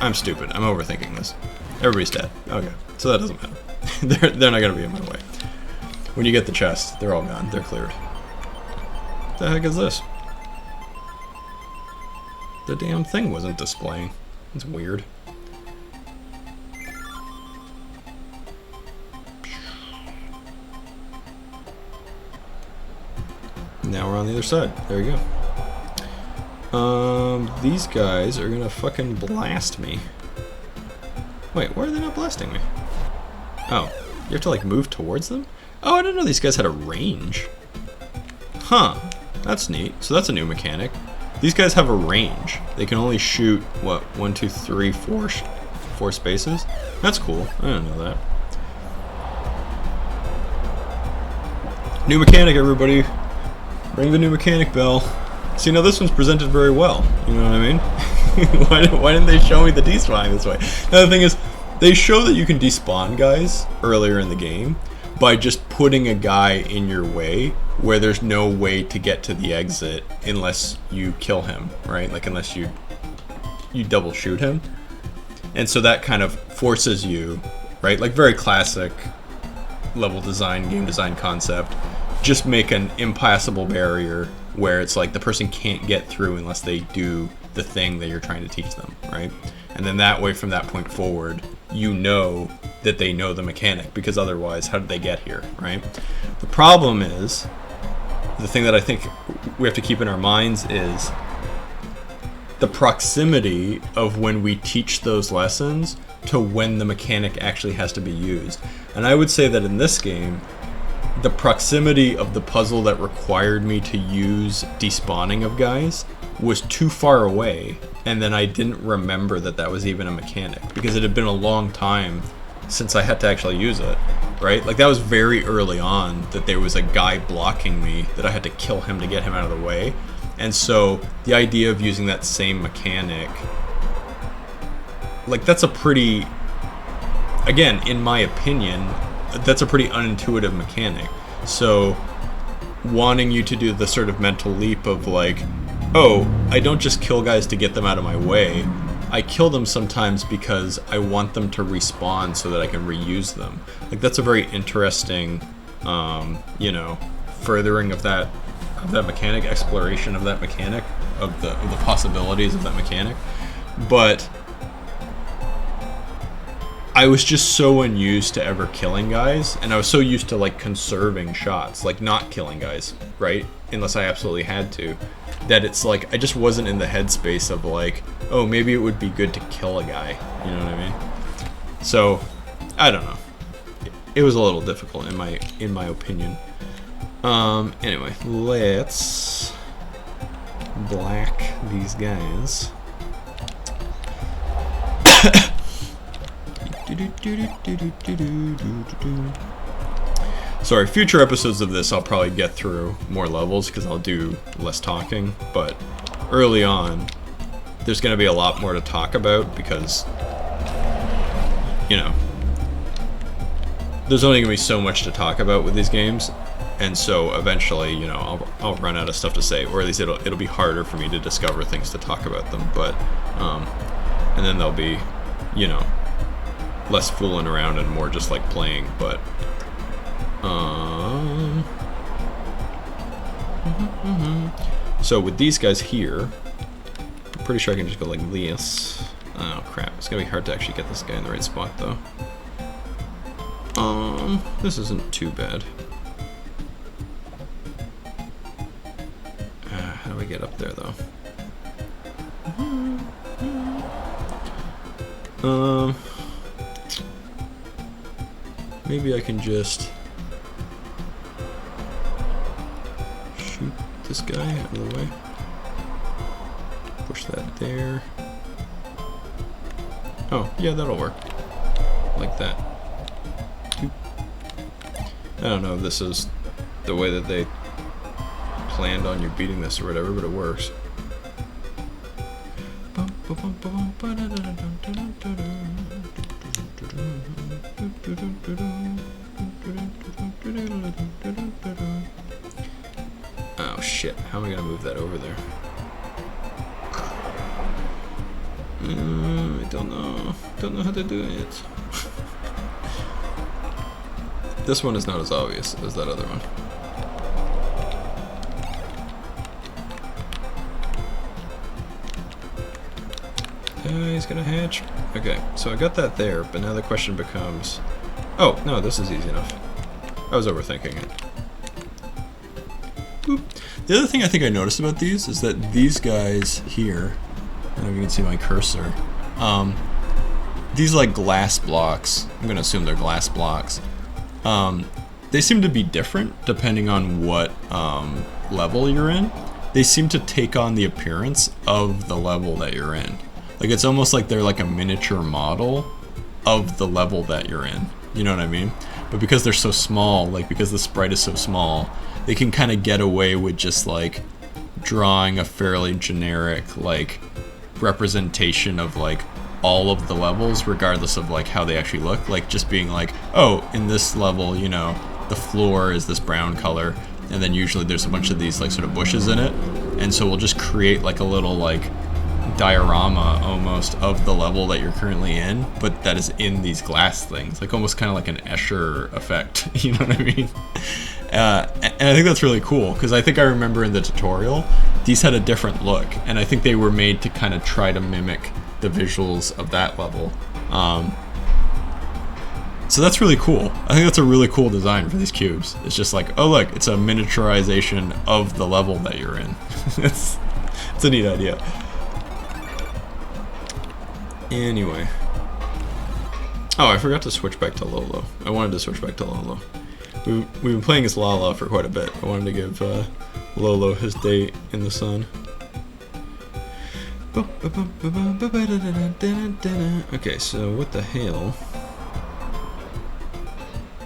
I'm stupid. I'm overthinking this. Everybody's dead. Okay, so that doesn't matter. They're not going to be in my way. When you get the chest, they're all gone. They're cleared. What the heck is this? The damn thing wasn't displaying. It's weird. Now we're on the other side. There we go. These guys are gonna fucking blast me. Wait, why are they not blasting me? Oh, you have to like move towards them? Oh, I didn't know these guys had a range. Huh, that's neat. So that's a new mechanic. These guys have a range. They can only shoot, what, 1, 2, 3, 4 spaces? That's cool. I didn't know that. New mechanic, everybody. Ring the new mechanic bell. See, now this one's presented very well. You know what I mean? Why didn't they show me the despawning this way? Now the thing is, they show that you can despawn guys earlier in the game by just putting a guy in your way where there's no way to get to the exit unless you kill him, right? Like unless you double shoot him. And so that kind of forces you, right? Like very classic level design, game design concept. Just make an impassable barrier where it's like the person can't get through unless they do the thing that you're trying to teach them, right? And then that way, from that point forward, you know that they know the mechanic, because otherwise, how did they get here, right? The problem is, the thing that I think we have to keep in our minds is the proximity of when we teach those lessons to when the mechanic actually has to be used. And I would say that in this game, the proximity of the puzzle that required me to use despawning of guys was too far away, and then I didn't remember that that was even a mechanic because it had been a long time since I had to actually use it, right? Like that was very early on that there was a guy blocking me that I had to kill him to get him out of the way. And so the idea of using that same mechanic, like that's a pretty, again, in my opinion, that's a pretty unintuitive mechanic. So wanting you to do the sort of mental leap of like, oh, I don't just kill guys to get them out of my way. I kill them sometimes because I want them to respawn so that I can reuse them. Like that's a very interesting, you know, furthering of that mechanic, exploration of that mechanic, of the possibilities of that mechanic. But I was just so unused to ever killing guys, and I was so used to like conserving shots, like not killing guys, right? Unless I absolutely had to, that it's like I just wasn't in the headspace of like, oh, maybe it would be good to kill a guy, you know what I mean? So, I don't know. It was a little difficult in my opinion. Anyway, let's black these guys. Sorry, future episodes of this I'll probably get through more levels because I'll do less talking, but early on there's going to be a lot more to talk about because, you know, there's only going to be so much to talk about with these games, and so eventually, you know, I'll run out of stuff to say, or at least it'll be harder for me to discover things to talk about them, but and then there'll be, you know, less fooling around and more just like playing, but so with these guys here, I'm pretty sure I can just go like this. Oh crap, it's gonna be hard to actually get this guy in the right spot though. This isn't too bad. How do I get up there though? Maybe I can just shoot this guy out of the way. Push that there. Oh, yeah, that'll work. Like that. I don't know if this is the way that they planned on you beating this or whatever, but it works. Oh shit, how am I gonna move that over there? I don't know how to do it. This one is not as obvious as that other one. He's gonna hatch. Okay, so I got that there, but now the question becomes... Oh, no, this is easy enough. I was overthinking it. Boop. The other thing I think I noticed about these is that these guys here, I don't know if you can see my cursor, these like glass blocks, I'm gonna assume they're glass blocks, they seem to be different depending on what level you're in. They seem to take on the appearance of the level that you're in. Like it's almost like they're like a miniature model of the level that you're in. You know what I mean? But because they're so small, like because the sprite is so small, they can kind of get away with just like drawing a fairly generic like representation of like all of the levels regardless of like how they actually look. Like just being like, oh, in this level, you know, the floor is this brown color, and then usually there's a bunch of these like sort of bushes in it, and so we'll just create like a little like diorama almost of the level that you're currently in, but that is in these glass things, like almost kind of like an Escher effect. You know what I mean? And I think that's really cool because I think I remember in the tutorial these had a different look, and I think they were made to kind of try to mimic the visuals of that level. So that's really cool. I think that's a really cool design for these cubes. It's just like, oh look, it's a miniaturization of the level that you're in. it's a neat idea. Anyway. Oh, I forgot to switch back to Lolo. I wanted to switch back to Lolo. We've been playing as Lala for quite a bit. I wanted to give Lolo his day in the sun. Okay, so what the hell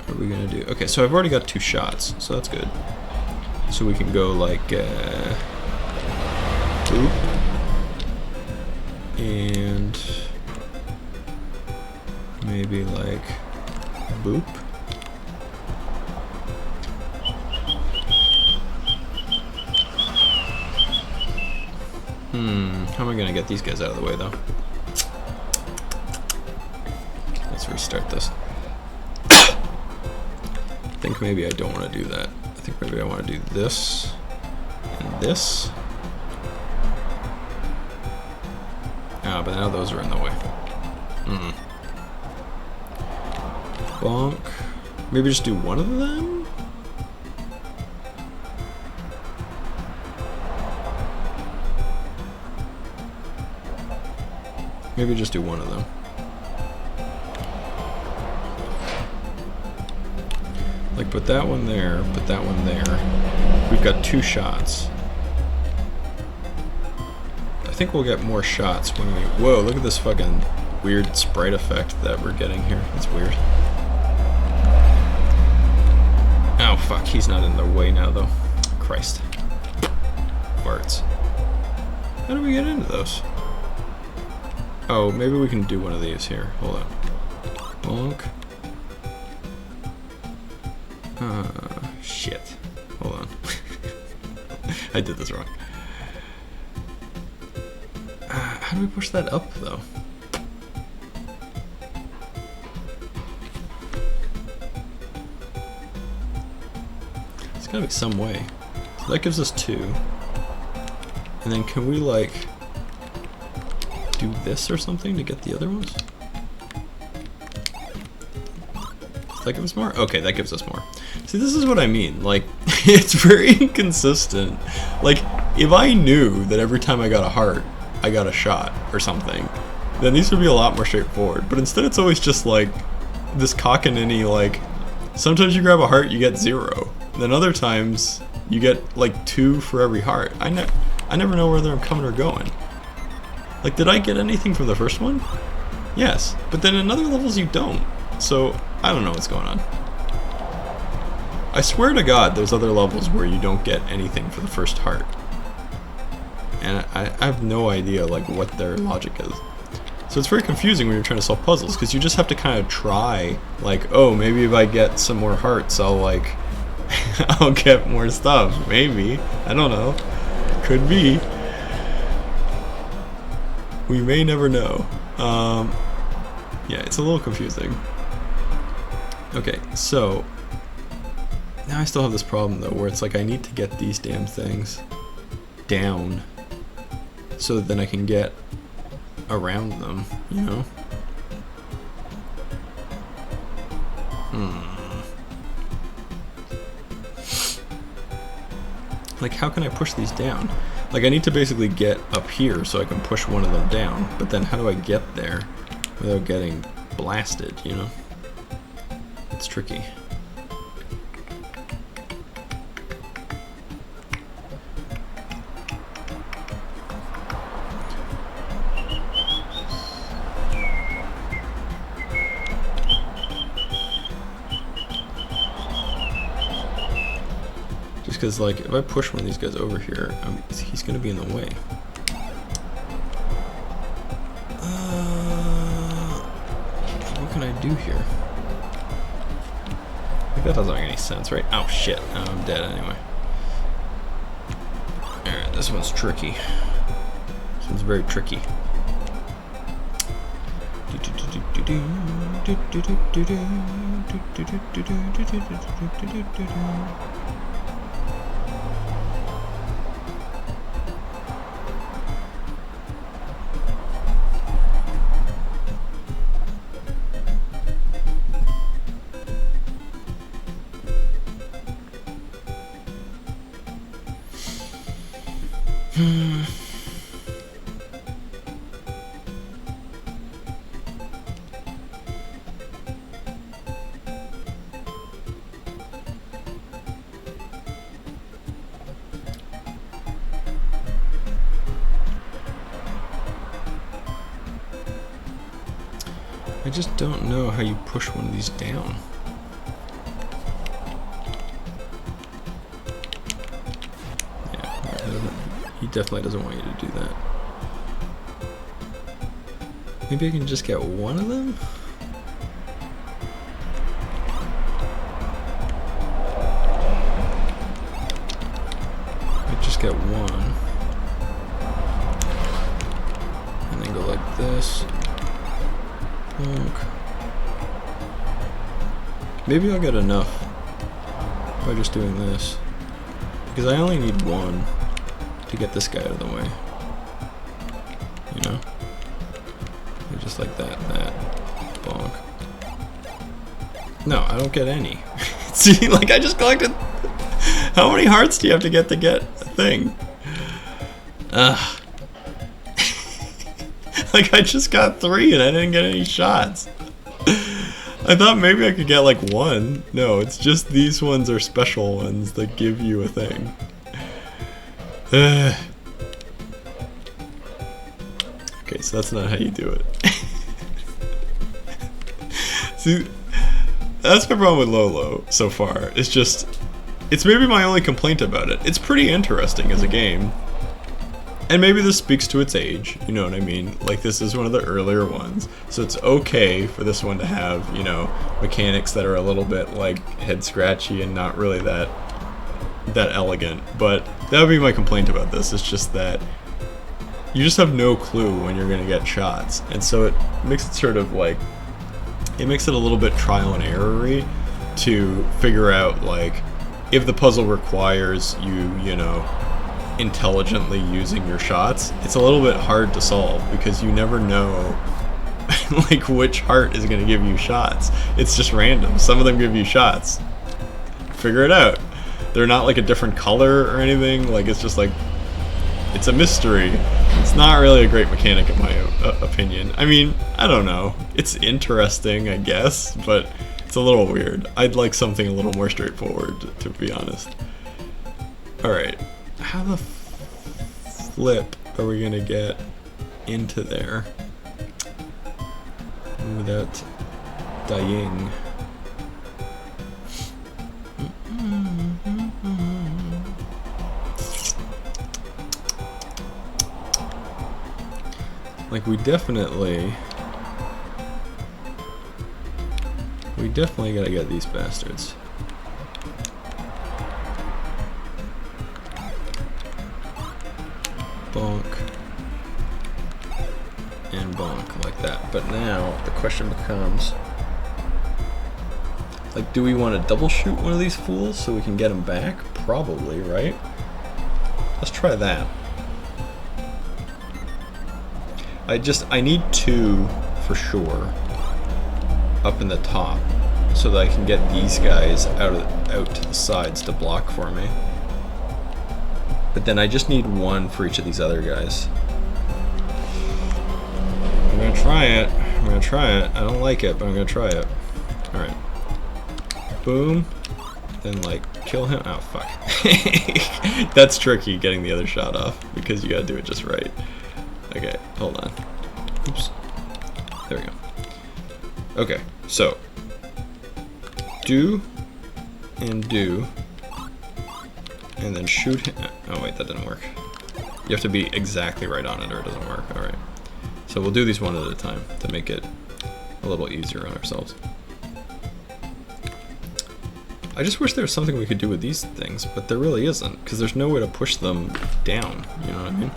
are we gonna do? Okay, so I've already got 2 shots, so that's good. So we can go like boop and maybe like boop. How am I gonna get these guys out of the way though? Let's restart this. I think maybe I don't want to do that. I think maybe I want to do this and this. Ah, but now those are in the way. Bonk. Maybe just do one of them? Maybe just do one of them. Like, put that one there, put that one there. We've got 2 shots. I think we'll get more shots when we... Whoa, look at this fucking weird sprite effect that we're getting here. That's weird. Oh, fuck, he's not in the way now, though. Christ. Farts. How do we get into those? Oh, maybe we can do one of these here. Hold on. Bonk. Shit. Hold on. I did this wrong. How do we push that up, though? There's gotta be some way. So that gives us 2. And then can we, like, do this or something to get the other ones? Does that give us more? Okay, that gives us more. See, this is what I mean. Like, it's very inconsistent. Like, if I knew that every time I got a heart, I got a shot or something, then these would be a lot more straightforward. But instead it's always just like this cockaninny, like, sometimes you grab a heart, you get 0. Then other times, you get like 2 for every heart. I never know whether I'm coming or going. Like, did I get anything from the first one? Yes, but then in other levels you don't. So, I don't know what's going on. I swear to God, there's other levels where you don't get anything for the first heart. And I have no idea, like, what their logic is. So it's very confusing when you're trying to solve puzzles, because you just have to kind of try, like, oh, maybe if I get some more hearts, I'll, like, I'll get more stuff. Maybe. I don't know. Could be. We may never know. Yeah, it's a little confusing. Okay, so now I still have this problem though, where it's like I need to get these damn things down so that then I can get around them, you know? Like, how can I push these down? Like, I need to basically get up here so I can push one of them down, but then how do I get there without getting blasted, you know? It's tricky. Just because, like, if I push one of these guys over here, he's going to be in the way. What can I do here? Like, that doesn't make any sense, right? Oh, shit. Oh, I'm dead anyway. Alright, this one's tricky. This one's very tricky. I just don't know how you push one of these down. Yeah, he definitely doesn't want you to do that. Maybe I can just get one of them? I just get one. And then go like this. Maybe I'll get enough by just doing this. Because I only need one to get this guy out of the way. You know? Just like that, bonk. No, I don't get any. See, like I just collected. How many hearts do you have to get a thing? Ugh. Like I just got 3 and I didn't get any shots. I thought maybe I could get like 1. No, it's just these ones are special ones that give you a thing. Okay, so that's not how you do it. See, that's my problem with Lolo so far. It's maybe my only complaint about it. It's pretty interesting as a game. And maybe this speaks to its age, you know what I mean? Like this is one of the earlier ones. So it's okay for this one to have, you know, mechanics that are a little bit like head scratchy and not really that elegant. But that would be my complaint about this. It's just that you just have no clue when you're gonna get shots. And so it makes it sort of like, it makes it a little bit trial and error-y to figure out like if the puzzle requires you know, intelligently using your shots. It's a little bit hard to solve because you never know like which heart is going to give you shots. It's just random. Some of them give you shots. Figure it out. They're not like a different color or anything. Like it's just like, it's a mystery. It's not really a great mechanic in my opinion. I mean, I don't know. It's interesting, I guess, but it's a little weird. I'd like something a little more straightforward, to be honest. Alright. How the flip are we gonna get into there without dying? Like we definitely gotta get these bastards. Bonk and bonk like that. But now the question becomes, like, do we want to double shoot one of these fools so we can get him back? Probably, right? Let's try that. I need 2 for sure up in the top so that I can get these guys out to the sides to block for me. But then I just need 1 for each of these other guys. I'm gonna try it. I don't like it, but I'm gonna try it. Alright. Boom. Then like kill him. Oh fuck. That's tricky getting the other shot off because you gotta do it just right. Okay, hold on. Oops. There we go. Okay, so do and then shoot him. Oh wait, that didn't work. You have to be exactly right on it or it doesn't work. Alright. So we'll do these one at a time to make it a little easier on ourselves. I just wish there was something we could do with these things, but there really isn't, because there's no way to push them down, you know what I mean?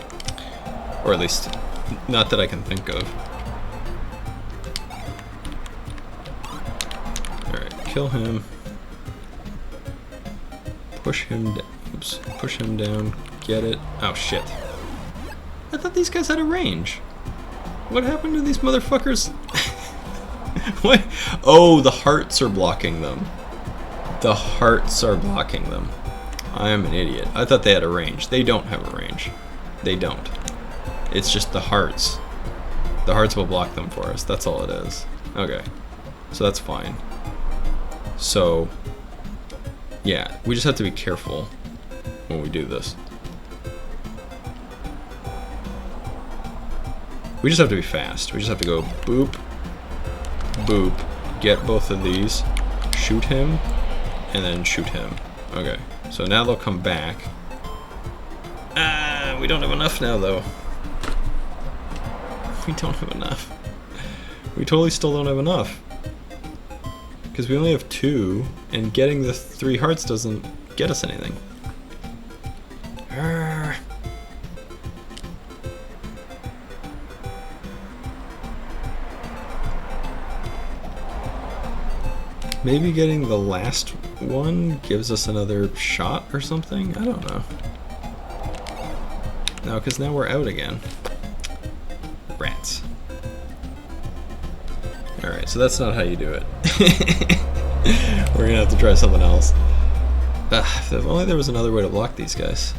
Or at least, not that I can think of. Alright, kill him. Push him down. Oops. Push him down. Get it. Oh, shit. I thought these guys had a range. What happened to these motherfuckers? What? Oh, the hearts are blocking them. The hearts are blocking them. I am an idiot. I thought they had a range. They don't have a range. They don't. It's just the hearts. The hearts will block them for us. That's all it is. Okay. So that's fine. So, yeah, we just have to be careful when we do this. We just have to be fast. We just have to go boop, boop, get both of these, shoot him, and then shoot him. Okay, so now they'll come back. We don't have enough now, though. We don't have enough. We totally still don't have enough. Because we only have 2, and getting the 3 hearts doesn't get us anything. Arrgh. Maybe getting the last one gives us another shot or something? I don't know. No, because now we're out again. Rats. Alright, so that's not how you do it. We're gonna have to try something else. If only there was another way to block these guys.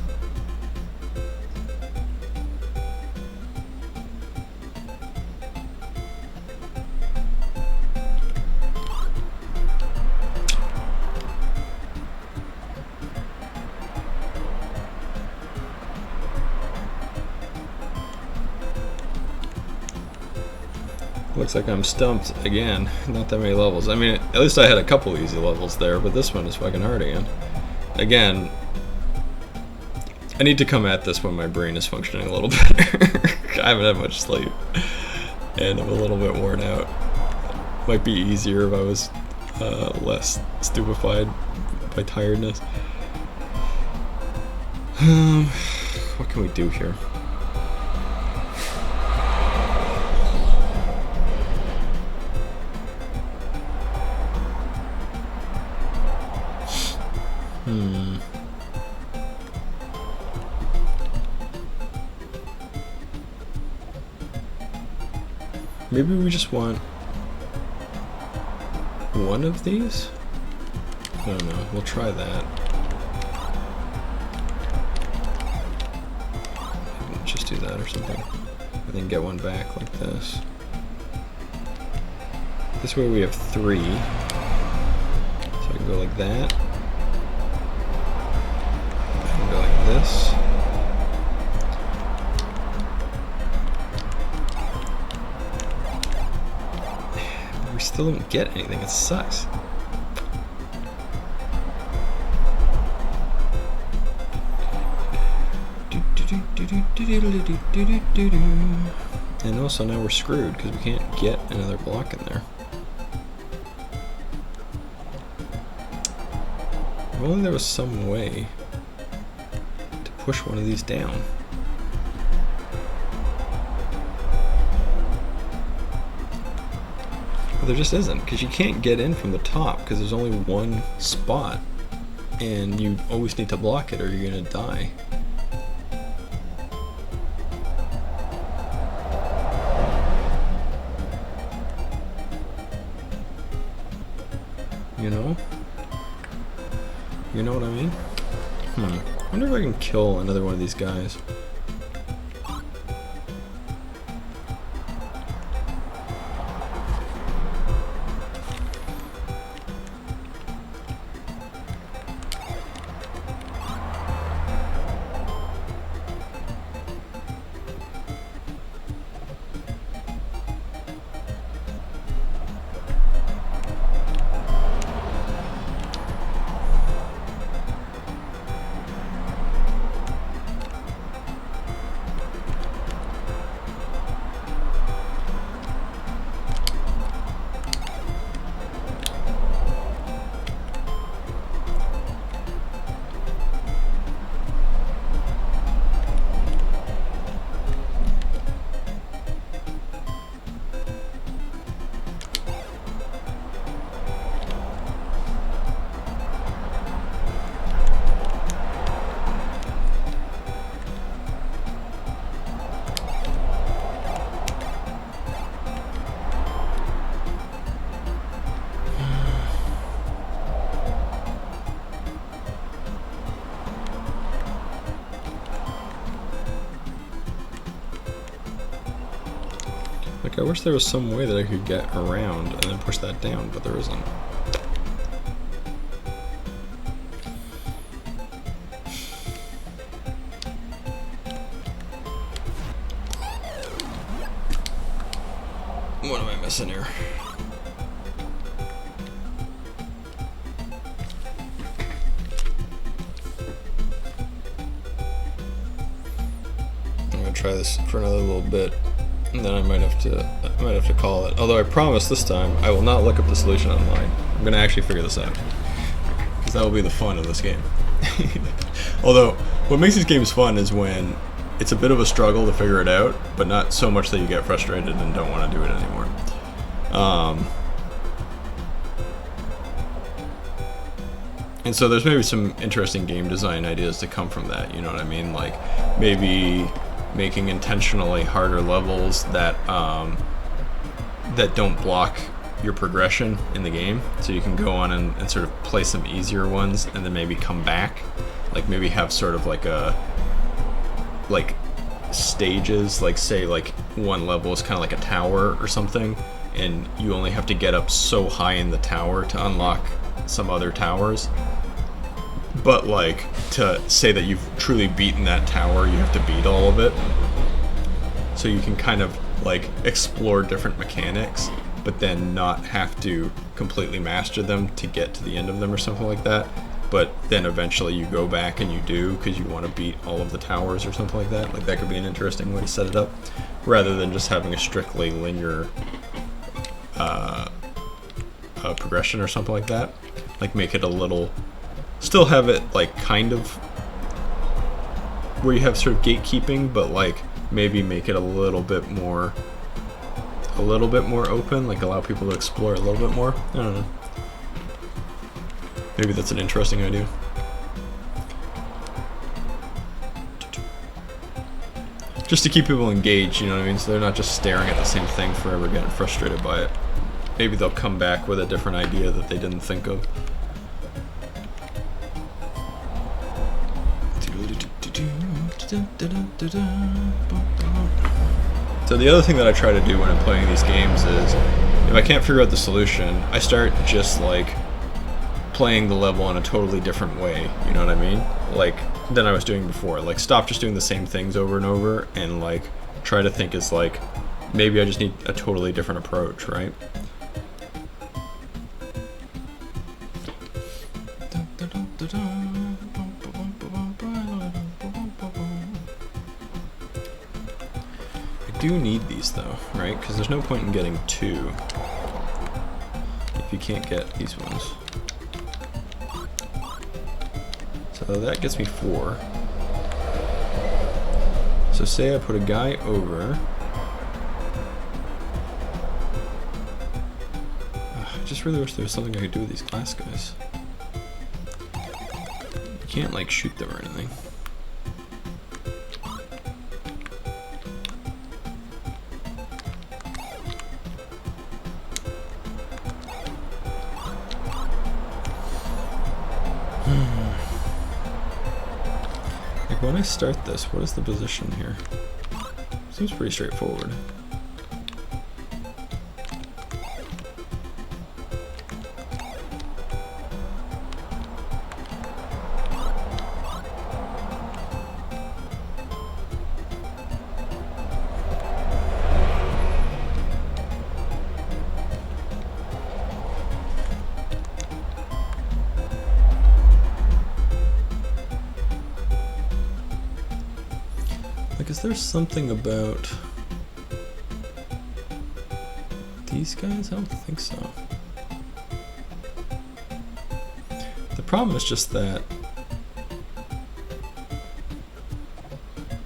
Looks like I'm stumped again. Not that many levels. I mean, at least I had a couple easy levels there, but this one is fucking hard again. Again, I need to come at this when my brain is functioning a little better. I haven't had much sleep, and I'm a little bit worn out. Might be easier if I was less stupefied by tiredness. What can we do here? Maybe we just want one of these? I don't know. We'll try that. Just do that or something. And then get one back like this. This way we have 3. So I can go like that. I can go like this. We still don't get anything. It sucks. And also now we're screwed because we can't get another block in there. If only there was some way to push one of these down. But there just isn't, because you can't get in from the top because there's only one spot and you always need to block it or you're gonna die. You know? You know what I mean? I wonder if I can kill another one of these guys. Like, I wish there was some way that I could get around and then push that down, but there isn't. What am I missing here? gonna try this for another little bit, and then I might have to call it. Although I promise this time I will not look up the solution online. I'm gonna actually figure this out, because that will be the fun of this game. Although what makes these games fun is when it's a bit of a struggle to figure it out, but not so much that you get frustrated and don't want to do it anymore. And so there's maybe some interesting game design ideas to come from that, you know what I mean? Like maybe making intentionally harder levels that that don't block your progression in the game, so you can go on and sort of play some easier ones and then maybe come back. Like maybe have sort of like stages, like say like one level is kind of like a tower or something, and you only have to get up so high in the tower to unlock some other towers. But like to say that you've truly beaten that tower, you have to beat all of it. So you can kind of like explore different mechanics, but then not have to completely master them to get to the end of them or something like that. But then eventually you go back and you do because you want to beat all of the towers or something like that. Like that could be an interesting way to set it up, rather than just having a strictly linear progression or something like that. Like make it a little, still have it like kind of where you have sort of gatekeeping, but like maybe make it a little bit more open, like allow people to explore a little bit more. I don't know. Maybe that's an interesting idea. Just to keep people engaged, you know what I mean? So they're not just staring at the same thing forever, getting frustrated by it. Maybe they'll come back with a different idea that they didn't think of. So the other thing that I try to do when I'm playing these games is, if I can't figure out the solution, I start just like playing the level in a totally different way, you know what I mean? Like, than I was doing before. Like, stop just doing the same things over and over, and like, try to think as like, maybe I just need a totally different approach, right? I do need these though, right? Because there's no point in getting 2 if you can't get these ones. So that gets me 4. So say I put a guy over. I just really wish there was something I could do with these glass guys. You can't like shoot them or anything. When I start this, what is the position here? Seems pretty straightforward. Like, is there something about these guys? I don't think so. The problem is just that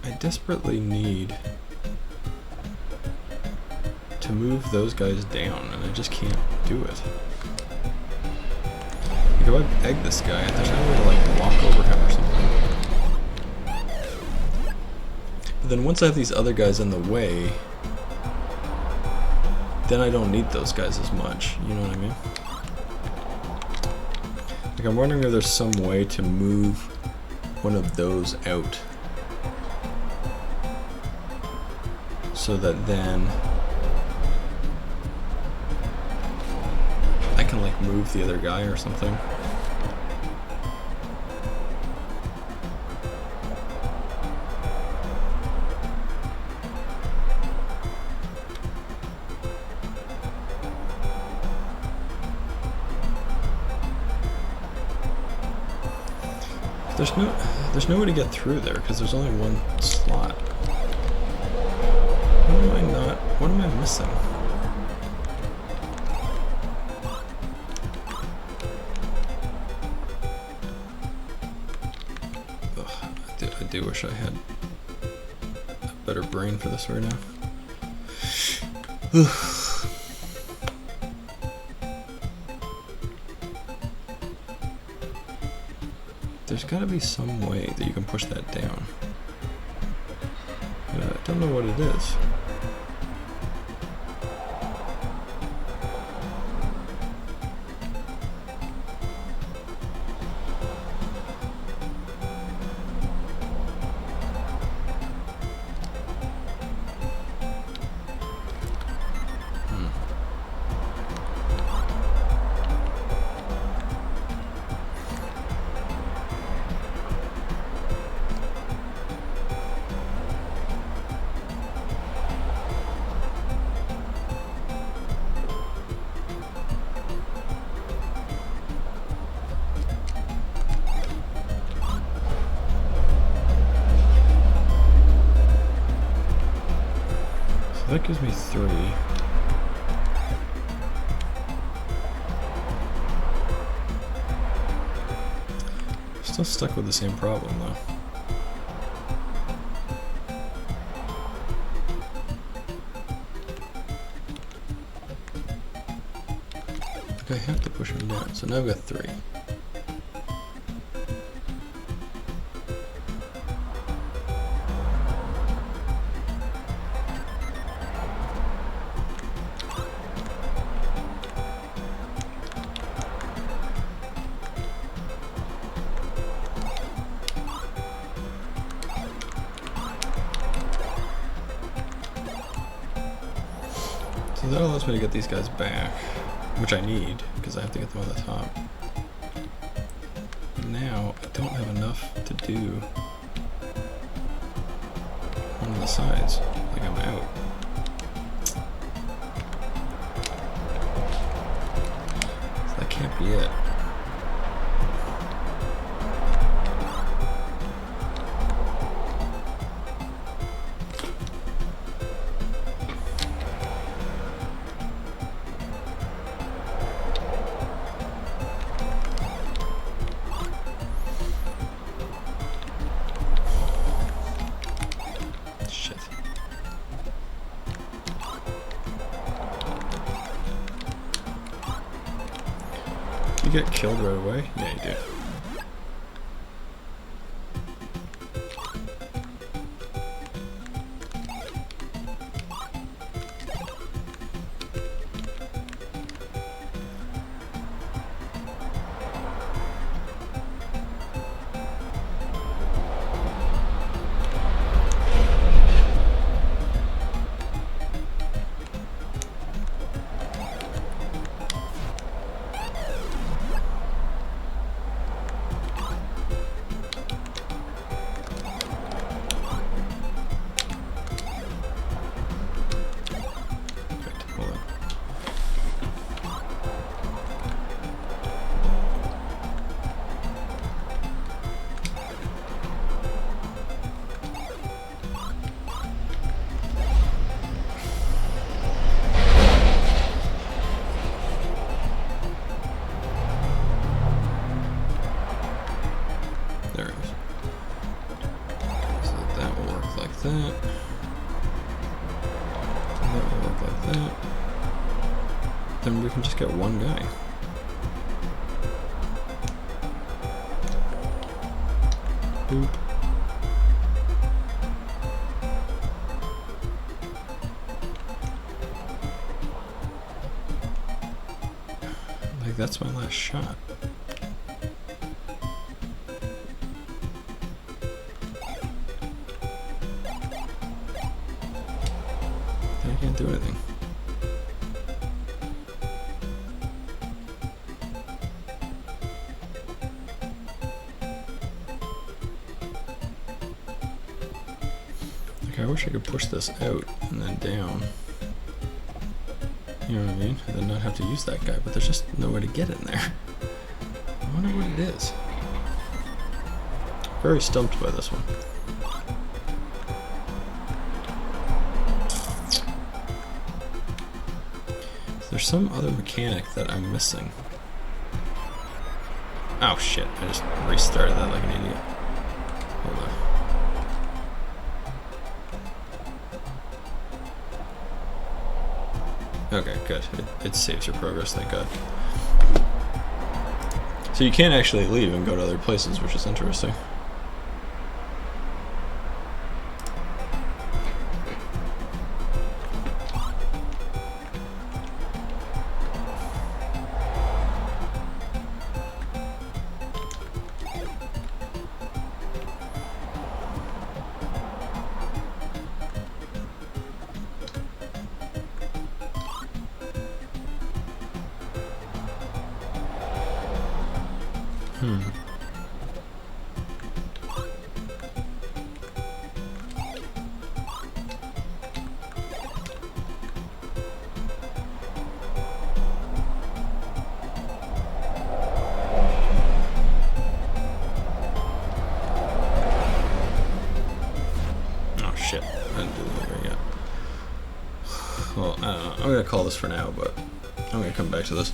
I desperately need to move those guys down, and I just can't do it. Like, if I egg this guy, there's no way to like walk over him or something. Then once I have these other guys in the way, then I don't need those guys as much, you know what I mean? Like, I'm wondering if there's some way to move one of those out so that then I can like move the other guy or something. There's no way to get through there because there's only one slot. What am I not? What am I missing? Ugh, I do wish I had a better brain for this right now. There's got to be some way that you can push that down. But I don't know what it is. That gives me 3. Still stuck with the same problem though. Like I have to push him down, so now I've got 3. So that allows me to get these guys back, which I need, because I have to get them on the top. Now, I don't have enough to do one of the sides. Like, I'm out. So that can't be it. You get killed right away? Yeah, you do. There it is. So that will work like that. And that will work like that. Then we can just get one guy. Boop. Like, that's my last shot. I can't do anything. Like, I wish I could push this out and then down. You know what I mean? And then not have to use that guy, but there's just no way to get in there. I wonder what it is. Very stumped by this one. There's some other mechanic that I'm missing. Oh shit, I just restarted that like an idiot. Hold on. Okay, good. It saves your progress, thank God. So you can't actually leave and go to other places, which is interesting. Shit, I didn't do that right yet. Well, I don't know. I'm gonna call this for now, but I'm gonna come back to this.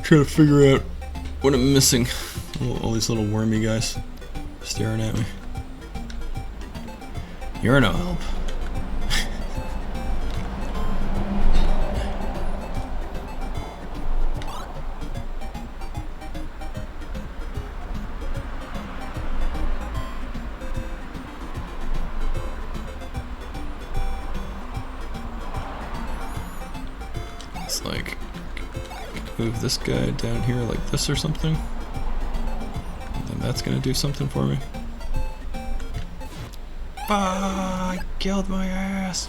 Try to figure out what I'm missing. All these little wormy guys staring at me. You're no help. It's like, move this guy down here like this or something. And then that's gonna do something for me. Ah, I killed my ass.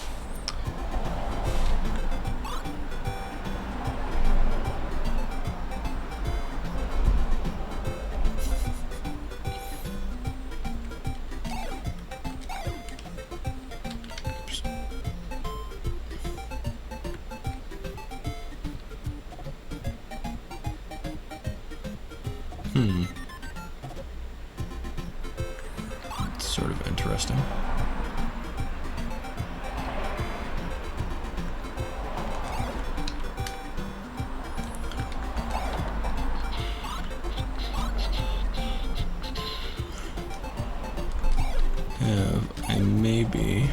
It's sort of interesting. Have I maybe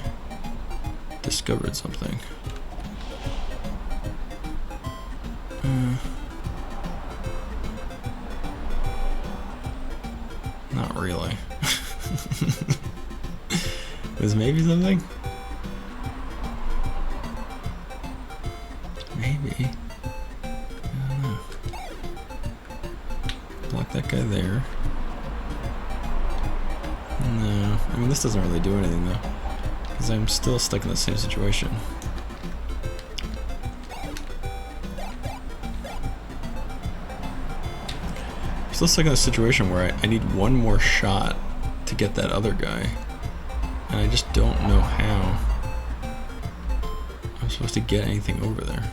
discovered something? Not really. Was maybe something? Maybe. I don't know. Block that guy there. No. I mean, this doesn't really do anything though. Because I'm still stuck in the same situation. I'm still stuck in a situation where I need one more shot to get that other guy. And I just don't know how I'm supposed to get anything over there.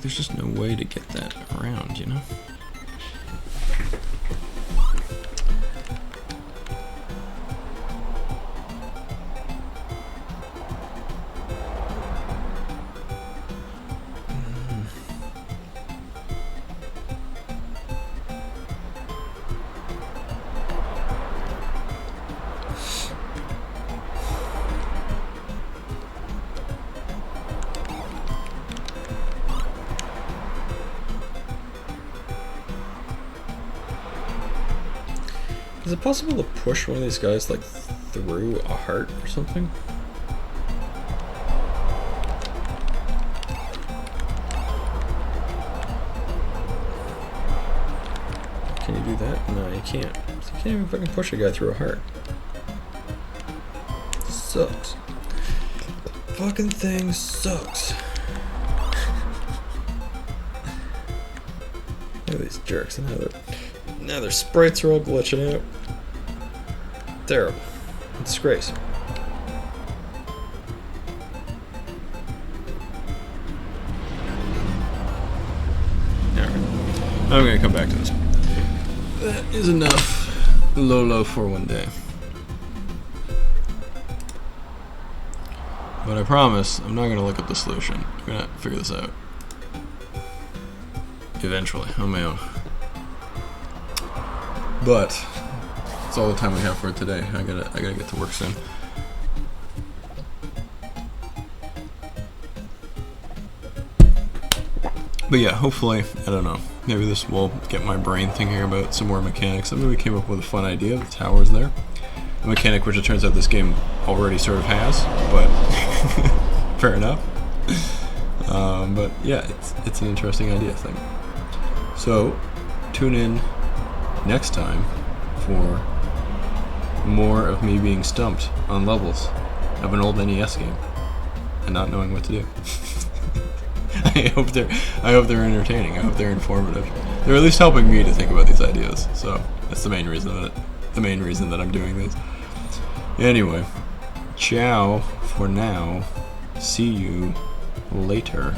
There's just no way to get that around, you know? Is it possible to push one of these guys like through a heart or something? Can you do that? No, you can't. So you can't even fucking push a guy through a heart. Sucks. Fucking thing sucks. Look at these jerks. Now their sprites are all glitching out. Terrible. Disgrace. Alright. I'm gonna come back to this. that is enough Lolo for one day. But I promise, I'm not going to look up the solution. I'm going to figure this out. Eventually, on my own. But that's all the time we have for today. I gotta get to work soon. But yeah, hopefully, I don't know. Maybe this will get my brain thinking about some more mechanics. I mean, we came up with a fun idea. The tower's there. A mechanic which it turns out this game already sort of has, but fair enough. But yeah, it's an interesting idea, I think. So, tune in next time for more of me being stumped on levels of an old NES game and not knowing what to do. I hope they're entertaining. I hope they're informative. They're at least helping me to think about these ideas. So that's the main reason that I'm doing this. Anyway, ciao for now. See you later.